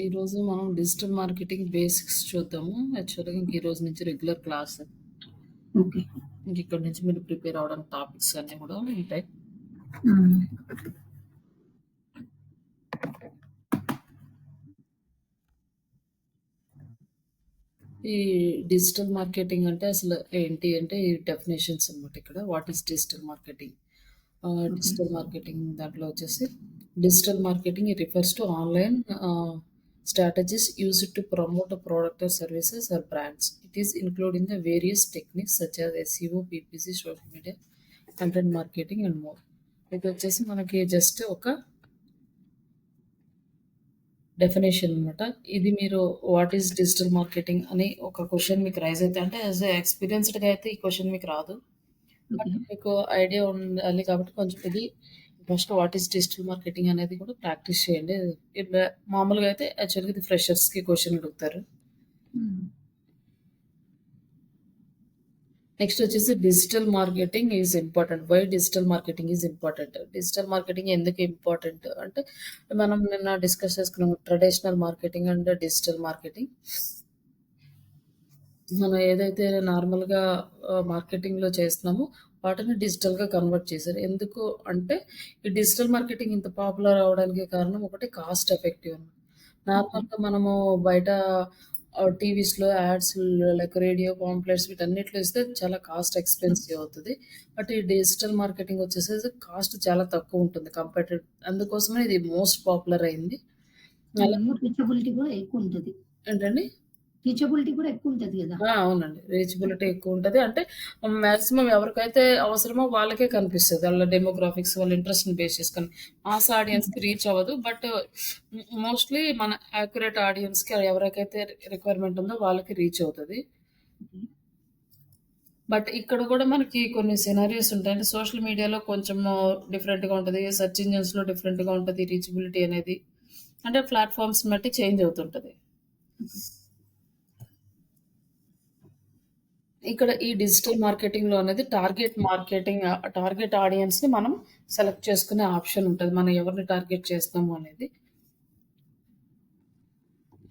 ఈరోజు మనం digital marketing basics చూద్దాము. యాక్చువల్‌గా ఇంక ఈరోజు నుంచి రెగ్యులర్ క్లాస్. ఓకే. ఇంక ఇక్కడి నుంచి మీరు ప్రిపేర్ అవ్వడానికి టాపిక్స్ అన్నీ కూడా ఉంటాయి. హ్మ్. ఈ డిజిటల్ మార్కెటింగ్ అంటే అసలు ఏంటి అంటే ఈ డెఫినిషన్స్ అనమాట ఇక్కడ. What is digital marketing? Okay. Digital marketing దాంట్లో వచ్చేసి digital marketing it refers to online strategies used to promote a product or services or brands. It is including the various techniques such as SEO, PPC, social media, content marketing and more. ఇది వచ్చేసి మనకి just ఒక definition అనమాట. ఇది మీరు what is digital marketing అని ఒక question మీకు రైజ్ అయితే అంటే యాస్ ఎ ఎక్స్‌పీరియన్స్‌డ్‌గా అయితే ఈ క్వెషన్ మీకు రాదు. ఓకే. బట్ మీకు ఐడియా ఉండాలి కాబట్టి కొంచెం ఇది first what is digital marketing అనేది కూడా ప్రాక్టీస్ చేయండి. మామూలుగా అయితే యాక్చువల్‌గా ఇది ఫ్రెషర్స్‌కి క్వెషన్ అడుగుతారు. హ్మ్. నెక్స్ట్ వచ్చేసి digital marketing is important. Why digital marketing is important? Digital marketing ఎందుకు ఇంపార్టెంట్ అంటే మనం నిన్న డిస్కస్ చేసుకున్నాం traditional marketing and digital marketing. మనం ఏదైతే నార్మల్‌గా మార్కెటింగ్‌లో చేస్తున్నామో వాటిని డిజిటల్‌గా కన్వర్ట్ చేశారు. ఎందుకు అంటే ఈ డిజిటల్ మార్కెటింగ్ ఇంత పాపులర్ అవ్వడానికి కారణం ఒకటి కాస్ట్ ఎఫెక్టివ్ అనమాట. ఓకే. నార్మల్‌గా మనము బయట టీవీస్‌లో యాడ్స్ లైక్ రేడియో పాంప్లెట్స్ వీటన్నిటిలో ఇస్తే చాలా కాస్ట్ ఎక్స్‌పెన్సివ్ అవుతది. బట్ ఈ డిజిటల్ మార్కెటింగ్ వచ్చేసేసి కాస్ట్ చాలా తక్కువ ఉంటుంది కంపేర్డ్ అందుకోసమే ఇది మోస్ట్ పాపులర్ అయింది. అలా అవును. రీచబిలిటీ కూడా ఎక్కువుంటది. ఏంటండి? రీచబిలిటీ కూడా ఎక్కువుంటది గదా! అవునండి. రీచబిలిటీ ఎక్కువుంటది. అంటే మాక్సిమం ఎవరికైతే అవసరమో వాళ్ళకే కనిపిస్తది. ఆళ్ళ డెమోగ్రాఫిక్స్ వాళ్ళ ఇంట్రెస్ట్‌ని బేస్ చేసుకొని. మాస్ ఆడియన్స్‌కి రీచ్ అవ్వదు. బట్ మోస్ట్‌లీ మన యాక్యురేట్ ఆడియన్స్‌కి ఎవరికైతే రిక్వైర్మెంట్ ఉందో వాళ్ళకి రీచ్ అవుతది. ఓకే. బట్ ఇక్కడ గూడా మనకి కొన్ని సినారియోస్ ఉంటాయి. అంటే సోషల్ మీడియాలో కొంచెము డిఫరెంట్‌గా ఉంటది. సెర్చ్ ఇంజిన్స్‌లో డిఫరెంట్‌గా ఉంటది రీచబిలిటీ అనేది. అంటే ప్లాట్‌ఫార్మ్స్‌ని బట్టి చేంజ్ అవుతుంటది. ఓకే. ఇక్కడ ఈ డిజిటల్ మార్కెటింగ్‌లో అనేది టార్గెట్ ఆడియన్స్‌ని మనం సెలెక్ట్ చేసుకునే ఆప్షన్ ఉంటది. మనం ఎవరిని టార్గెట్ చేస్తున్నాము అనేది.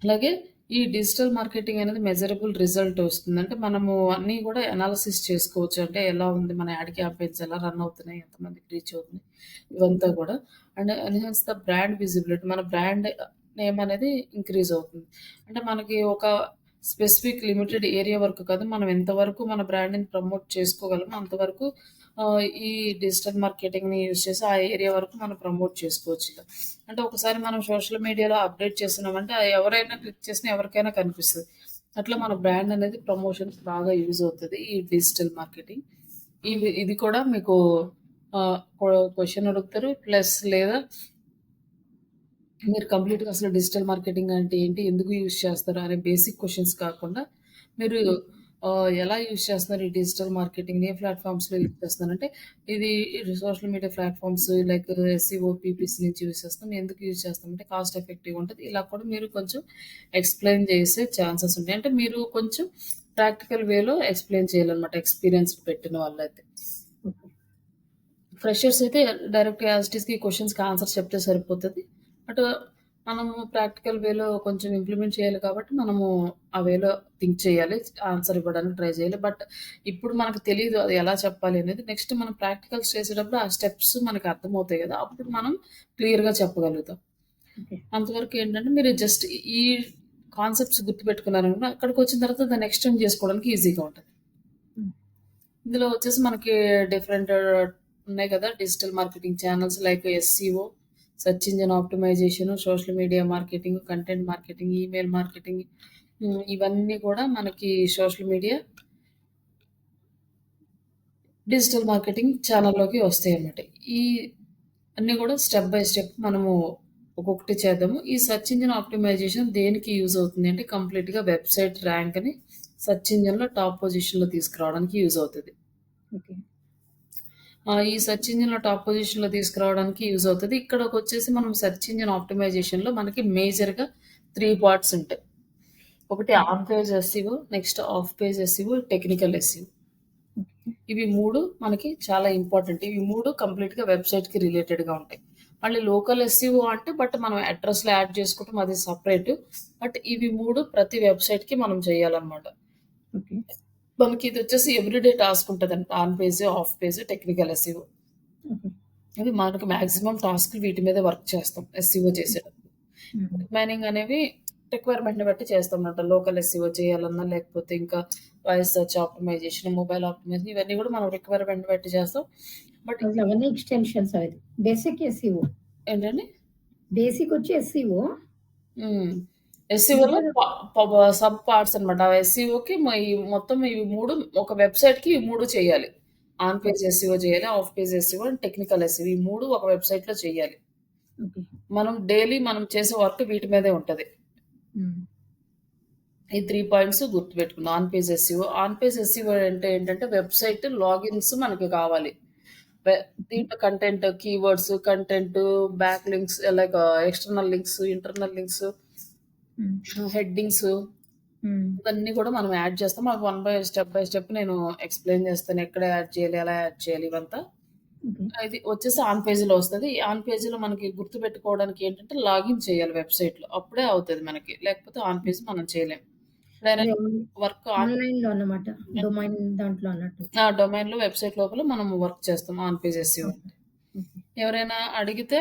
అలాగే ఈ డిజిటల్ మార్కెటింగ్ అనేది మెజరబుల్ రిజల్ట్ వస్తుంది. అంటే మనము అన్నీ గూడా అనాలిసిస్ చేసుకోవచ్చు. అంటే ఎలా ఉంది మన యాడ్ క్యాంపెయిన్స్ ఎలా రన్ అవుతున్నాయి? ఎంతమందికి రీచ్ అవుతున్నాయి? ఇవంతా గూడా. And enhance the brand visibility మన బ్రాండ్ నేమ్ అనేది ఇంక్రీజ్ అవుతుంది. అంటే మనకి ఒక స్పెసిఫిక్ లిమిటెడ్ ఏరియా వరకు కాదు. మనం ఎంతవరకు మన బ్రాండ్‌ని ప్రమోట్ చేసుకోగలమో అంతవరకు ఈ డిజిటల్ మార్కెటింగ్‌ని యూజ్ చేసి ఆ ఏరియా వరకు మనం ప్రమోట్ చేసుకోవచ్చిక. అంటే ఒకసారి మనం సోషల్ మీడియాలో అప్‌డేట్ చేస్తున్నామంటే ఎవరైనా క్లిక్ చేసినా ఎవరికైనా కనిపిస్తది. అట్లా మన బ్రాండ్ అనేది ప్రమోషన్‌కి బాగా యూజ్ అవుతది. ఈ డిజిటల్ మార్కెటింగ్. ఇది కూడా మీకు ఆహ్, కొ క్వెషన్ అడుగుతారు. ప్లస్ లేదా మీరు కంప్లీట్‌గా అసలు డిజిటల్ మార్కెటింగ్ అంటే ఏంటి? ఎందుకు యూజ్ చేస్తారు? అనే బేసిక్ క్వెషన్స్ కాకుండా మీరు హ్మ్. ఎలా యూజ్ చేస్తున్నారు? ఈ డిజిటల్ మార్కెటింగ్‌ని ఏ ప్లాట్‌ఫార్మ్స్‌లో యూజ్ చేస్తున్నారంటే ఇది social media platforms like SCO, PPC నుంచి యూజ్ చేస్తాం. ఎందుకు యూజ్ చేస్తామంటే కాస్ట్ ఎఫెక్టివ్‌గా ఉంటది. ఇలా కూడా మీరు కొంచెం ఎక్స్‌ప్లెయిన్ చేసే ఛాన్సెస్ ఉంటాయి. అంటే మీరు కొంచెం ప్రాక్టికల్ వేలో ఎక్స్‌ప్లెయిన్ చేయాలన్నమాట ఎక్స్‌పీరియన్స్ పెట్టిన వాళ్ళైతే. ఓకే. ఫ్రెషర్స్ అయితే డైరెక్ట్ యాజ్ ఇట్ ఈస్‌గా ఈ క్వెషన్స్‌కి ఆన్సర్స్ చెప్తే సరిపోతది. బట్ మనము ప్రాక్టికల్ వేలో కొంచెం ఇంప్లిమెంట్ చేయాలి కాబట్టి మనము ఆ వేలో థింక్ చేయాలి. ఆన్సర్ ఇవ్వడానికి ట్రై చేయాలి. బట్ ఇప్పుడు మనకు తెలీదు అది ఎలా చెప్పాలి అనేది. నెక్స్ట్ మనం ప్రాక్టికల్స్ చేసేటప్పుడు ఆ స్టెప్స్ మనకు అర్థమవుతాయి గదా! అప్పుడు మనం క్లియర్‌గా చెప్పగలుగుతాం. ఓకే. అంతవరకు ఏంటంటే మీరు జస్ట్ ఈ కాన్సెప్ట్స్ గుర్తుపెట్టుకున్నారనుకో అక్కడికొచ్చిన తర్వాత దాన్ని ఎక్స్‌టెండ్ చేసుకోవడానికి ఈజీగా ఉంటది. హ్మ్. ఇందులో వచ్చేసి మనకి డిఫరెంట్ ఉన్నాయి కదా! Digital marketing channels like SEO, search engine optimisation, social media marketing, content marketing, email marketing ఇవన్నీ కూడా మనకి సోషల్ మీడియా, డిజిటల్ మార్కెటింగ్ ఛానెల్‌లోకి వస్తాయన్నమాట. ఈ అన్నీ కూడా స్టెప్ బై స్టెప్ మనము ఒక్కొక్కటి చేద్దాము. ఈ సెర్చ్ ఇంజిన్ ఆప్టిమైజేషన్ దేనికి యూజ్ అవుతుంది అంటే కంప్లీట్‌గా వెబ్‌సైట్ ర్యాంక్‌ని సెర్చ్ ఇంజిన్‌లో టాప్ పొజిషన్‌లో తీసుకురావడానికి యూజ్ అవుతది. ఓకే. ఈ సెర్చ్ ఇంజిన్‌లో టాప్ పొజిషన్‌లో తీసుకురావడానికి యూజ్ అవుతది. ఇక్కడకొచ్చేసి మనం సెర్చ్ ఇంజిన్ ఆప్టిమైజేషన్‌లో మనకి మేజర్‌గా 3 పార్ట్స్ ఉంటాయి. ఒకటి okay. On page SCO, next of page SCO, technical SCO. Okay. ఇవి 3 మనకి చాలా ఇంపార్టెంట్. ఇవి 3 కంప్లీట్‌గా వెబ్‌సైట్‌కి రిలేటెడ్‌గా ఉంటాయి. మళ్ళీ లోకల్ ఎస్‌ఈఓ అంటే మనం అడ్రెస్‌లో యాడ్ చేసుకుంటాం అది సెపరేట్. బట్ ఇవి 3 ప్రతి వెబ్‌సైట్‌కి మనం చేయాలన్నమాట. ఓకే. మనకి ఇదొచ్చేసి ఎవ్రీడే టాస్క్ ఉంటదండి. On page, off page, technical SEO. Okay. ఇది మనకు మాక్సిమం టాస్క్‌లు వీటి మీదే వర్క్ చేస్తాం ఎస్‌ఈఓ చేసేటప్పుడు. హ్మ్. రిమైనింగ్ అనేవి రిక్వైర్మెంట్‌ని బట్టి చేస్తామన్నమాట. లోకల్ ఎస్‌ఈఓ చేయాలన్నా, లేకపోతే ఇంకా voice search optimisation, mobile optimisation ఇవన్నీ కూడా మనం రిక్వైర్మెంట్‌ని బట్టి చేస్తాం. బట్ అసలు అవన్నీ ఎక్స్‌టెన్షన్స్ అవి. Basic SEO. ఏంటండి? బేసిక్ వచ్చి ఎస్‌ఈఓ. హ్మ్. ఎస్‌ఈఓలో మిగతాది సబ్ పార్ట్స్ అన్నమాట. ఆ ఎస్‌ఈఓకి ఈ మొత్తం ఇవి 3 ఒక వెబ్‌సైట్‌కి ఈ 3 చేయాలి. ఆన్ పేజ్ ఎస్‌ఈఓ చేయాలి, of page SEO and technical SEO ఈ 3 ఒక వెబ్‌సైట్‌లో చేయాలి. ఓకే. మనం చేసే వర్క్ వీటి మీదే ఉంటది. హ్మ్. ఈ 3 పాయింట్స్ గుర్తుపెట్టుకుందాం. On page SEO. On page SEO అంటే ఏంటంటే వెబ్‌సైట్ లాగిన్స్ మనకి కావాలి. వె దీంట్లో content, keywords, content, back links like external links, internal links, hmm. Headings hmm. ఇవన్నీ కూడా మనం యాడ్ చేస్తాం. అవి బై స్టెప్ నేను ఎక్స్‌ప్లెయిన్ చేస్తాను. ఎక్కడ యాడ్ చేయాలి, ఎలా యాడ్ చేయాలి ఇవంతా. ఓకే. ఇది వచ్చేసి ఆన్ పేజ్‌లో వస్తది. ఆన్ పేజ్‌లో మనకి గుర్తుపెట్టుకోవడానికి ఏంటంటే లాగిన్ చేయాలి వెబ్‌సైట్‌లో. అప్పుడే అవుతది మనకి. లేకపోతే ఆన్ పేజ్ మనం చేయలేం. అదే డైరెక్ట్ వర్క్ ఆన్ ఆన్‌లైన్‌లో అన్నమాట. డొమైన్ దాంట్లో అన్నట్టు. ఆ డొమైన్‌లో వెబ్‌సైట్ లోపల మనం వర్క్ చేస్తాం ఆన్ పేజ్ ఎస్‌ఈఓ ఓకే. అంటే. ఓకే. ఎవరైనా అడిగితే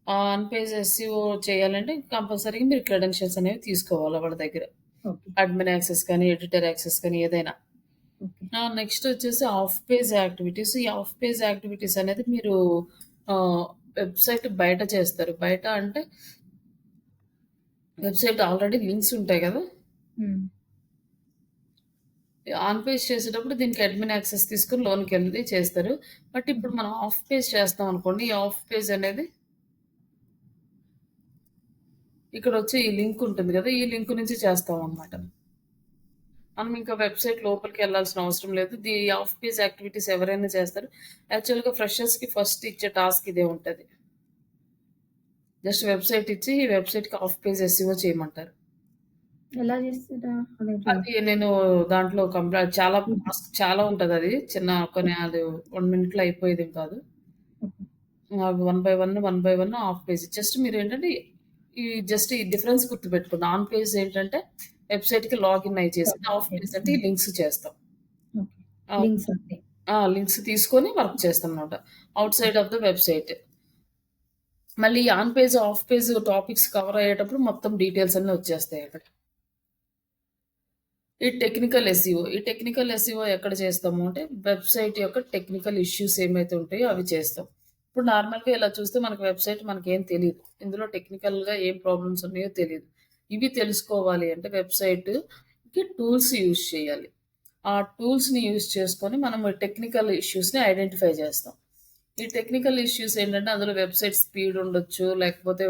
ఆన్ పేజ్ ఎస్‌ఈఓ చేయాలంటే కంపల్సరీగా మీరు క్రెడెన్షియల్స్ అనేవి తీసుకోవాలి వాళ్ళ దగ్గర. ఓకే. అడ్మిన్ యాక్సెస్ కానీ, ఎడిటర్ యాక్సెస్ కానీ ఏదైనా. ఓకే. నెక్స్ట్ వచ్చేసి ఆఫ్ పేజ్ యాక్టివిటీస్. ఈ ఆఫ్ పేజ్ యాక్టివిటీస్ అనేది మీరు ఆహ్, వెబ్‌సైట్ బయట చేస్తారు. బయట అంటే వెబ్‌సైట్ ఆల్రెడీ లింక్స్ ఉంటాయి గదా! హ్మ్. ఆన్ పేజ్ చేసేటప్పుడు దీనికి అడ్మిన్ యాక్సెస్ తీసుకొని లోన్‌కెళ్ళి చేస్తారు. బట్ ఇప్పుడు మనం ఆఫ్ పేజ్ చేస్తాం అనుకోండి. ఈ ఆఫ్ పేజ్ అనేది ఇక్కడొచ్చి ఈ లింక్ ఉంటుంది గదా! ఈ లింక్ నుంచి చేస్తామనమాట. మనం ఇంకా వెబ్‌సైట్ లోపలికెళ్ళాల్సిన అవసరం లేదు. ఆఫ్ పేజ్ యాక్టివిటీస్ ఎవరైనా చేస్తారు. యాక్చువల్‌గా ఫ్రెషర్స్‌కి ఫస్ట్ ఇచ్చే టాస్క్ ఇదే ఉంటది. జస్ట్ వెబ్‌సైట్ ఇచ్చి ఈ వెబ్‌సైట్‌కి ఆఫ్ పేజ్ ఎస్‌ఈఓ చేయమంటారు. ఎలా చేస్తారా? అదేంటి? అది నేను దాంట్లో చాలా హ్మ్. టాస్క్ చాలా ఉంటదది. కొన్ని అది 1 మినిట్‌లో అయిపోయేదేం కాదు. Okay. One by one half page. మీరేంటంటే ఈ ఈ డిఫరెన్స్ గుర్తుపెట్టుకోండి. ఆన్ పేజ్ ఏంటంటే వెబ్‌సైట్‌కి లాగిన్ అయ్యి చేసేది. ఆఫ్ పేజ్ అంటే ఈ హ్మ్. లింక్స్ చేస్తాం. ఓకే. ఆ! లింక్స్ అంతే. లింక్స్ తీసుకొని వర్క్ చేస్తామనమాట. Outside of the website. మళ్ళీ on page, off page topics cover అయ్యేటప్పుడు మొత్తం డీటెయిల్స్ అన్నీ వచ్చేస్తాయి అక్కడ. ఈ టెక్నికల్ ఎస్‌ఈఓ ఎక్కడ చేస్తాము అంటే, వెబ్‌సైట్ యొక్క టెక్నికల్ ఇష్యూస్ ఏమైతే ఉంటాయో అవి చేస్తాం. ఇప్పుడు నార్మల్‌గా ఇలా చూస్తే మనకు వెబ్‌సైట్ మనకేం తెలీదు. ఇందులో టెక్నికల్‌గా ఏం ప్రాబ్లమ్స్ ఉన్నాయో తెలీదు. ఇవి తెలుసుకోవాలి అంటే వెబ్‌సైట్‌కి టూల్స్ యూజ్ చేయాలి. ఆ టూల్స్‌ని యూజ్ చేసుకొని మనం టెక్నికల్ ఇష్యూస్‌ని ఐడెంటిఫై చేస్తాం. ఈ టెక్నికల్ ఇష్యూస్ ఏంటంటే అందులో వెబ్‌సైట్ స్పీడ్ ఉండొచ్చు. లేకపోతే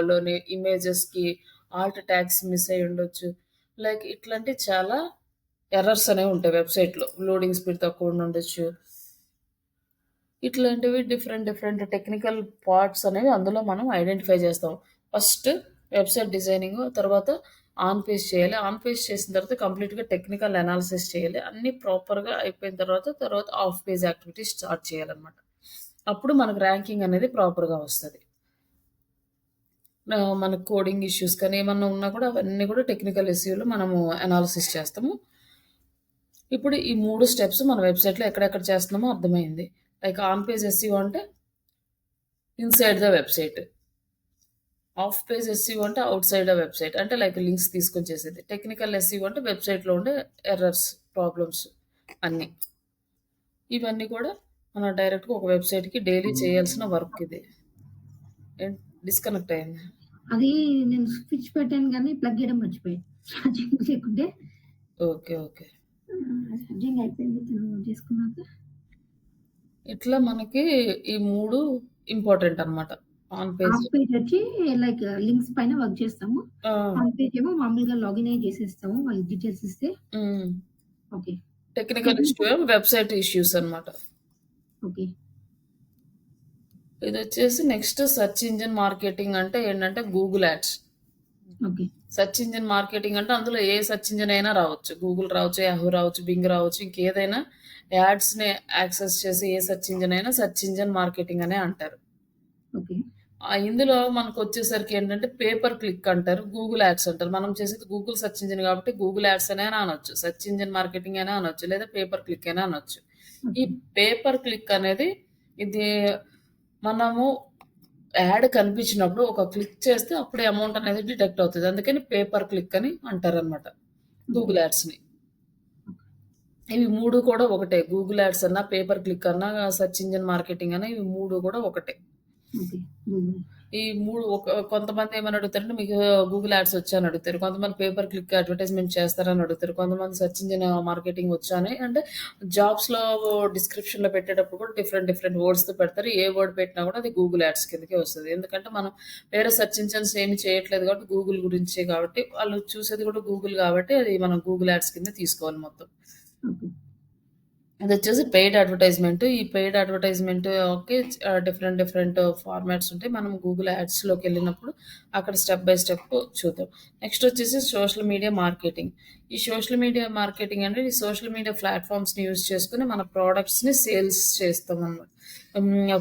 లోని ఇమేజెస్‌కి ఆల్ట్ ట్యాగ్స్ మిస్ అయ్యి ఉండొచ్చు. లైక్ ఇట్లాంటి చాలా ఎర్రర్స్ అనేవి ఉంటాయి వెబ్‌సైట్‌లో. లోడింగ్ స్పీడ్ తక్కువ ఉండుండొచ్చు. ఇట్లాంటివి డిఫరెంట్ టెక్నికల్ పార్ట్స్ అనేవి అందులో మనం ఐడెంటిఫై చేస్తాం. ఫస్ట్ వెబ్‌సైట్ డిజైనింగ్, తర్వాత ఆన్ పేజ్ చేయాలి. ఆన్ పేజ్ చేసిన తర్వాత కంప్లీట్‌గా టెక్నికల్ అనాలిసిస్ చేయాలి. అన్నీ ప్రాపర్‌గా అయిపోయిన తర్వాత ఆఫ్ పేజ్ యాక్టివిటీస్ స్టార్ట్ చేయాలన్నమాట. అప్పుడు మనకు ర్యాంకింగ్ అనేది ప్రాపర్‌గా వస్తది. మనకు కోడింగ్ ఇష్యూస్ కానీ ఏమన్నా ఉన్నా కూడా అవన్నీ కూడా టెక్నికల్ ఎస్‌ఈఓలో మనము అనాలిసిస్ చేస్తాము. ఇప్పుడు ఈ 3 స్టెప్స్ మన వెబ్‌సైట్‌లో ఎక్కడెక్కడ చేస్తున్నామో అర్థమైంది. లైక్ ఆన్ పేజ్ ఎస్‌ఈఓ అంటే inside the website. Of page SEO అంటే ఔట్‌సైడ్ ద వెబ్‌సైట్. అంటే లైక్ లింక్స్ తీసుకొని చేసేది. టెక్నికల్ ఎస్‌ఈఓ అంటే వెబ్‌సైట్‌లో ఉండే ఎర్రర్స్, ప్రాబ్లమ్స్ అన్నీ. ఇవన్నీ కూడా మనం డైరెక్ట్‌గా ఒక వెబ్‌సైట్‌కి డైలీ చేయాల్సిన వర్క్ ఇది. ఏం డిస్కనెక్ట్ అయింది. అది నేను స్విచ్ పెట్టాను గానీ ప్లగ్ చేయడం మర్చిపోయాను. ఛార్జింగ్ లేకుంటే ఓకే. ఛార్జింగ్ అయిపోయింది తను చేసుకున్నాక. ఇట్లా మనకి ఈ 3 ఇంపార్టెంట్ అన్నమాట. ఆన్ పేజ్ హాఫ్ పేజ్ వచ్చి లైక్ లింక్స్ పైన వర్క్ చేస్తాము. ఆ! ఆన్ పేజ్ ఏమో మామూలుగా లాగిన్ అయ్యి చేసేస్తాము. వాళ్ళు డీటెయిల్స్ ఇస్తే. Hmm. Okay. Technical issue technical website issues అన్నమాట. ఓకే. ఇదొచ్చేసి నెక్స్ట్ సెర్చ్ ఇంజిన్ మార్కెటింగ్ అంటే ఏంటంటే Google ads. Okay. Search engine marketing అంటే అందులో ఏ సెర్చ్ ఇంజిన్ అయినా రావచ్చు. గూగుల్ రావచ్చు, యాహూ రావచ్చు, బింగ్ రావచ్చు. ఇంకేదైనా యాడ్స్‌ని యాక్సెస్ చేసి ఏ సెర్చ్ ఇంజిన్ అయినా సెర్చ్ ఇంజిన్ మార్కెటింగ్ అనే అంటారు. ఓకే. ఇందులో మనకొచ్చేసరికి ఏంటంటే పేపర్ క్లిక్ అంటారు. గూగుల్ యాడ్స్ అంటారు. మనం చేసేది గూగుల్ సెర్చ్ ఇంజిన్ కాబట్టి గూగుల్ యాడ్స్ అనైనా అనొచ్చు. సెర్చ్ ఇంజిన్ మార్కెటింగ్ అయినా అనొచ్చు. లేదా పేపర్ క్లిక్ అయినా అనొచ్చు. ఈ ఓకే. పేపర్ క్లిక్ అనేది ఇది మనము యాడ్ కనిపించినప్పుడు ఒక క్లిక్ చేస్తే అప్పుడే అమౌంట్ అనేది డిడక్ట్ అవుతది. అందుకని పేపర్ క్లిక్ అని అంటారనమాట ఓకే. గూగుల్ యాడ్స్‌ని. ఇవి 3 కూడా ఒకటే. గూగుల్ యాడ్స్ అన్నా, పేపర్ క్లిక్ అన్నా, సెర్చ్ ఇంజిన్ మార్కెటింగ్ అన్నా ఇవి 3 కూడా ఒకటే. ఓకే. గూగుల్. ఈ 3 కొంతమంది ఏమని అడుగుతారంటే మీకు గూగుల్ యాడ్స్ వచ్చా అని అడుగుతారు. కొంతమంది పేపర్ క్లిక్ అడ్వర్టైజ్‌మెంట్ చేస్తారని అడుగుతారు. కొంతమంది సెర్చ్ ఇంజిన్ మార్కెటింగ్ వచ్చా అని అంటే జాబ్స్‌లో డిస్క్రిప్షన్‌లో పెట్టేటప్పుడు కూడా డిఫరెంట్ డిఫరెంట్ వర్డ్స్‌తో పెడతారు. ఏ వర్డ్ పెట్టినా కూడా అది గూగుల్ యాడ్స్ కిందకే వస్తది. ఎందుకంటే మనం వేరే సెర్చ్ ఇంజిన్స్ ఏమి చేయట్లేదు కాబట్టి గూగుల్ గురించే కాబట్టి వాళ్ళు చూసేది కూడా గూగుల్ కాబట్టి అది మనం గూగుల్ యాడ్స్ కింద తీసుకోవాలి మొత్తం. ఓకే. ఇదొచ్చేసి పెయిడ్ అడ్వర్టైజ్‌మెంట్. ఈ paid advertisement okay. Different different formats ఉంటాయి. మనం గూగుల్ యాడ్స్‌లోకెళ్ళినప్పుడు అక్కడ స్టెప్ బై స్టెప్ చూద్దాం. నెక్స్ట్ వచ్చేసి సోషల్ మీడియా మార్కెటింగ్. ఈ సోషల్ మీడియా మార్కెటింగ్ అంటే ఈ సోషల్ మీడియా ప్లాట్‌ఫార్మ్స్‌ని యూజ్ చేసుకొని మన ప్రొడక్ట్స్‌ని సేల్స్ చేస్తామనమాట.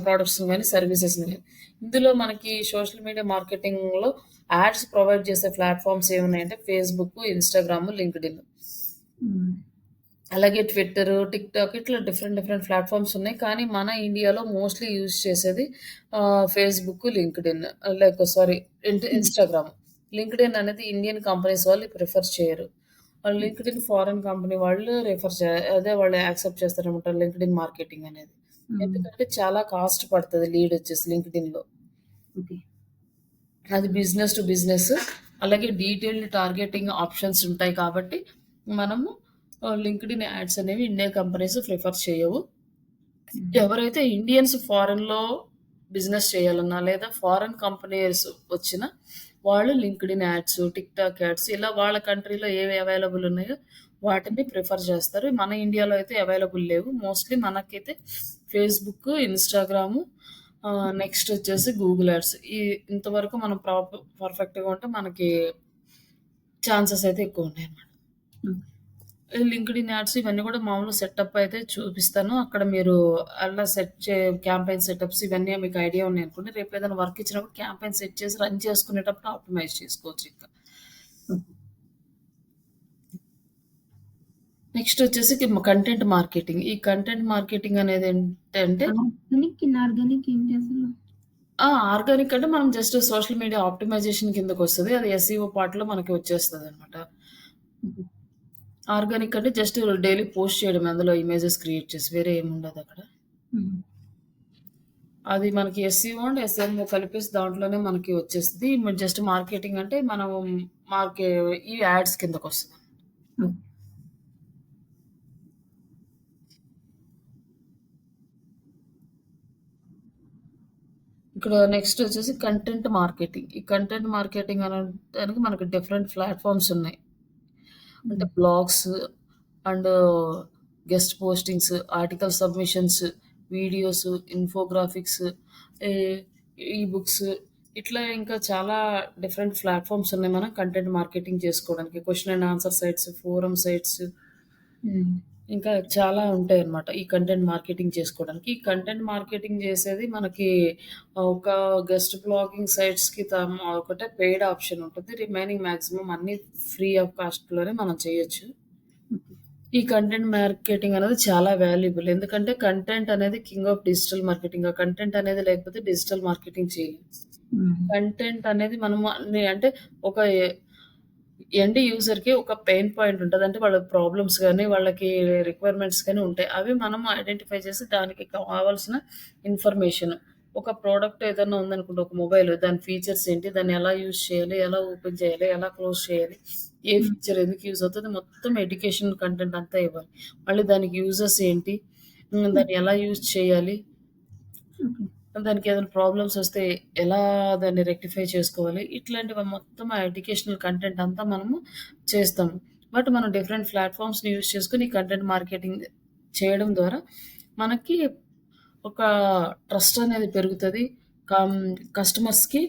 ప్రొడక్ట్స్‌ని గాని, సర్వీసెస్‌ని గాని. ఇందులో మనకి సోషల్ మీడియా మార్కెటింగ్‌లో యాడ్స్ ప్రొవైడ్ చేసే ప్లాట్‌ఫార్మ్స్ ఏమున్నాయంటే ఫేస్‌బుక్, ఇన్‌స్టాగ్రామ్, లింక్డ్ఇన్. హ్మ్. అలాగే ట్విట్టరు, టిక్‌టాక్ ఇట్లా డిఫరెంట్ డిఫరెంట్ ప్లాట్‌ఫార్మ్స్ ఉన్నాయి. కానీ మన ఇండియాలో మోస్ట్‌లీ యూజ్ చేసేది ఫేస్‌బుక్, లింక్డ్ఇన్ సారీ హ్మ్. ఇన్‌స్టాగ్రామ్. లింక్డ్ఇన్ అనేది ఇండియన్ కంపెనీస్ వాళ్ళు ప్రిఫర్ చేయరు. లింక్డ్ఇన్ ఫారెన్ కంపెనీ వాళ్ళు వాళ్ళు యాక్సెప్ట్ చేస్తారనమాట లింక్డ్ఇన్ మార్కెటింగ్ అనేది. హ్మ్. ఎందుకంటే చాలా కాస్ట్ పడతది లీడ్ వచ్చేసి లింక్డ్ఇన్‌లో. ఓకే. అది బిజినెస్ టు బిజినెస్. అలాగే డీటెయిల్డ్ టార్గెటింగ్ ఆప్షన్స్ ఉంటాయి కాబట్టి, మనము లింక్డ్ఇన్ యాడ్స్ అనేవి ఇండియా కంపెనీస్ ప్రిఫర్ చేయవు. హ్మ్. ఎవరైతే ఇండియన్స్ ఫారెన్‌లో బిజినెస్ చేయాలన్నా, లేదా ఫారెన్ కంపెనీస్ వచ్చినా, వాళ్ళు లింక్డ్ఇన్ యాడ్స్, టిక్‌టాక్ యాడ్స్ ఇలా వాళ్ళ కంట్రీలో ఏవి అవైలబుల్ ఉన్నాయో వాటిని ప్రిఫర్ చేస్తారు. మన ఇండియాలో అయితే అవైలబుల్ లేవు. మోస్ట్‌లీ మనకైతే ఫేస్‌బుక్, ఇన్‌స్టాగ్రాము నెక్స్ట్ వచ్చేసి గూగుల్ యాడ్స్. ఇంతవరకు మనం పర్ఫెక్ట్‌గా ఉంటే మనకి ఛాన్సెస్ అయితే ఎక్కువున్నాయన్నమాట. ఓకే. లింక్డ్ఇన్ యాడ్స్ ఇవన్నీ కూడా మామూలుగా సెటప్ అయితే చూపిస్తాను. అక్కడ మీరు అలా సెట్ చే క్యాంపెయిన్ సెటప్స్ ఇవన్నీ మీకు ఐడియా ఉన్నాయనుకోండి. రేపు ఏదైనా వర్క్ ఇచ్చినప్పుడు క్యాంపెయిన్ సెట్ చేసి రన్ చేసుకునేటప్పుడు ఆప్టిమైజ్ చేసుకోవచ్చు ఇంకా. ఓకే. నెక్స్ట్ వచ్చేసి కంటెంట్ మార్కెటింగ్. ఈ కంటెంట్ మార్కెటింగ్ అనేది ఏంటంటే ఆర్గానిక్, ఇనార్గానిక్ ఏంటి అసలు? ఆర్గానిక్ అంటే మనం జస్ట్ సోషల్ మీడియా ఆప్టిమైజేషన్ కిందకొస్తది. అది ఎస్ఈఓ పార్ట్‌లో మనకి వచ్చేస్తదనమాట. ఓకే. ఆర్గానిక్ అంటే జస్ట్ డైలీ పోస్ట్ చేయడమే అందులో ఇమేజెస్ క్రియేట్ చేసి. వేరే ఏముండదక్కడ. హ్మ్. అది మనకి ఎస్‌సీఓ అండ్ ఎస్‌ఎంఓ కలిపేసి దాంట్లోనే మనకి వచ్చేస్తది. జస్ట్ మార్కెటింగ్ అంటే మనం మార్కె ఈ యాడ్స్ కిందకొస్తది. ఓకే. ఇక్కడ నెక్స్ట్ వచ్చేసి కంటెంట్ మార్కెటింగ్. ఈ కంటెంట్ మార్కెటింగ్ అనడానికి మనకి డిఫరెంట్ ప్లాట్‌ఫార్మ్స్ ఉన్నాయి. అంటే hmm. Blogs and guest postings, article submissions, videos, infographics, ఈ ఈ బుక్స్ ఇట్లా ఇంకా చాలా డిఫరెంట్ ప్లాట్‌ఫార్మ్స్ ఉన్నాయి మనం కంటెంట్ మార్కెటింగ్ చేసుకోవడానికి. Question and answer sites, forum sites hmm. ఇంకా చాలా ఉంటాయన్నమాట. ఈ కంటెంట్ మార్కెటింగ్ చేసుకోవడానికి. ఈ కంటెంట్ మార్కెటింగ్ చేసేది మనకి ఒక గెస్ట్ బ్లాగింగ్ సైట్స్‌కి ఒకటే పెయిడ్ ఆప్షన్ ఉంటుంది. రిమైనింగ్ మాక్సిమం అన్నీ ఫ్రీ ఆఫ్ కాస్ట్‌లోనే మనం చేయొచ్చు. ఓకే. ఈ కంటెంట్ మార్కెటింగ్ అనేది చాలా వాల్యుబుల్. ఎందుకంటే కంటెంట్ అనేది కింగ్ ఆఫ్ డిజిటల్ మార్కెటింగ్. ఆ కంటెంట్ అనేది లేకపోతే డిజిటల్ మార్కెటింగ్ చేయలేం. హ్మ్. కంటెంట్ అనేది మనము అంటే ఒక ఎండ్ యూజర్‌కి ఒక పెయిన్ పాయింట్ ఉంటది. అంటే వాళ్ళ ప్రాబ్లమ్స్ గాని, వాళ్ళకి రిక్వైర్మెంట్స్ గాని ఉంటాయి. అవి మనం ఐడెంటిఫై చేసి దానికి కావాల్సిన ఇన్ఫర్మేషన్ ఒక ప్రొడక్ట్ ఏదన్నా ఉందనుకోండి ఒక మొబైల్ దాని ఫీచర్స్ ఏంటి? దాన్ని ఎలా యూజ్ చేయాలి? ఎలా ఓపెన్ చేయాలి? ఎలా క్లోజ్ చేయాలి? ఏ హ్మ్. ఫీచర్ ఎందుకు యూజ్ అవుతది? మొత్తం ఎడ్యుకేషన్ కంటెంట్ అంతా ఇవ్వాలి. మళ్ళీ దానికి యూజెస్ ఏంటి? హ్మ్. దాన్ని ఎలా యూజ్ చేయాలి? ఓకే. దానికేదైనా ప్రాబ్లమ్స్ వస్తే ఎలా దాన్ని రెక్టిఫై చేసుకోవాలి? ఇట్లాంటివి మొత్తం ఆ ఎడ్యుకేషనల్ కంటెంట్ అంతా మనము చేస్తాము. బట్ మనం డిఫరెంట్ ప్లాట్‌ఫార్మ్స్‌ని యూజ్ చేసుకొని కంటెంట్ మార్కెటింగ్ చేయడం ద్వారా మనకి ఒక ట్రస్ట్ అనేది పెరుగుతది. కం కస్టమర్స్‌కి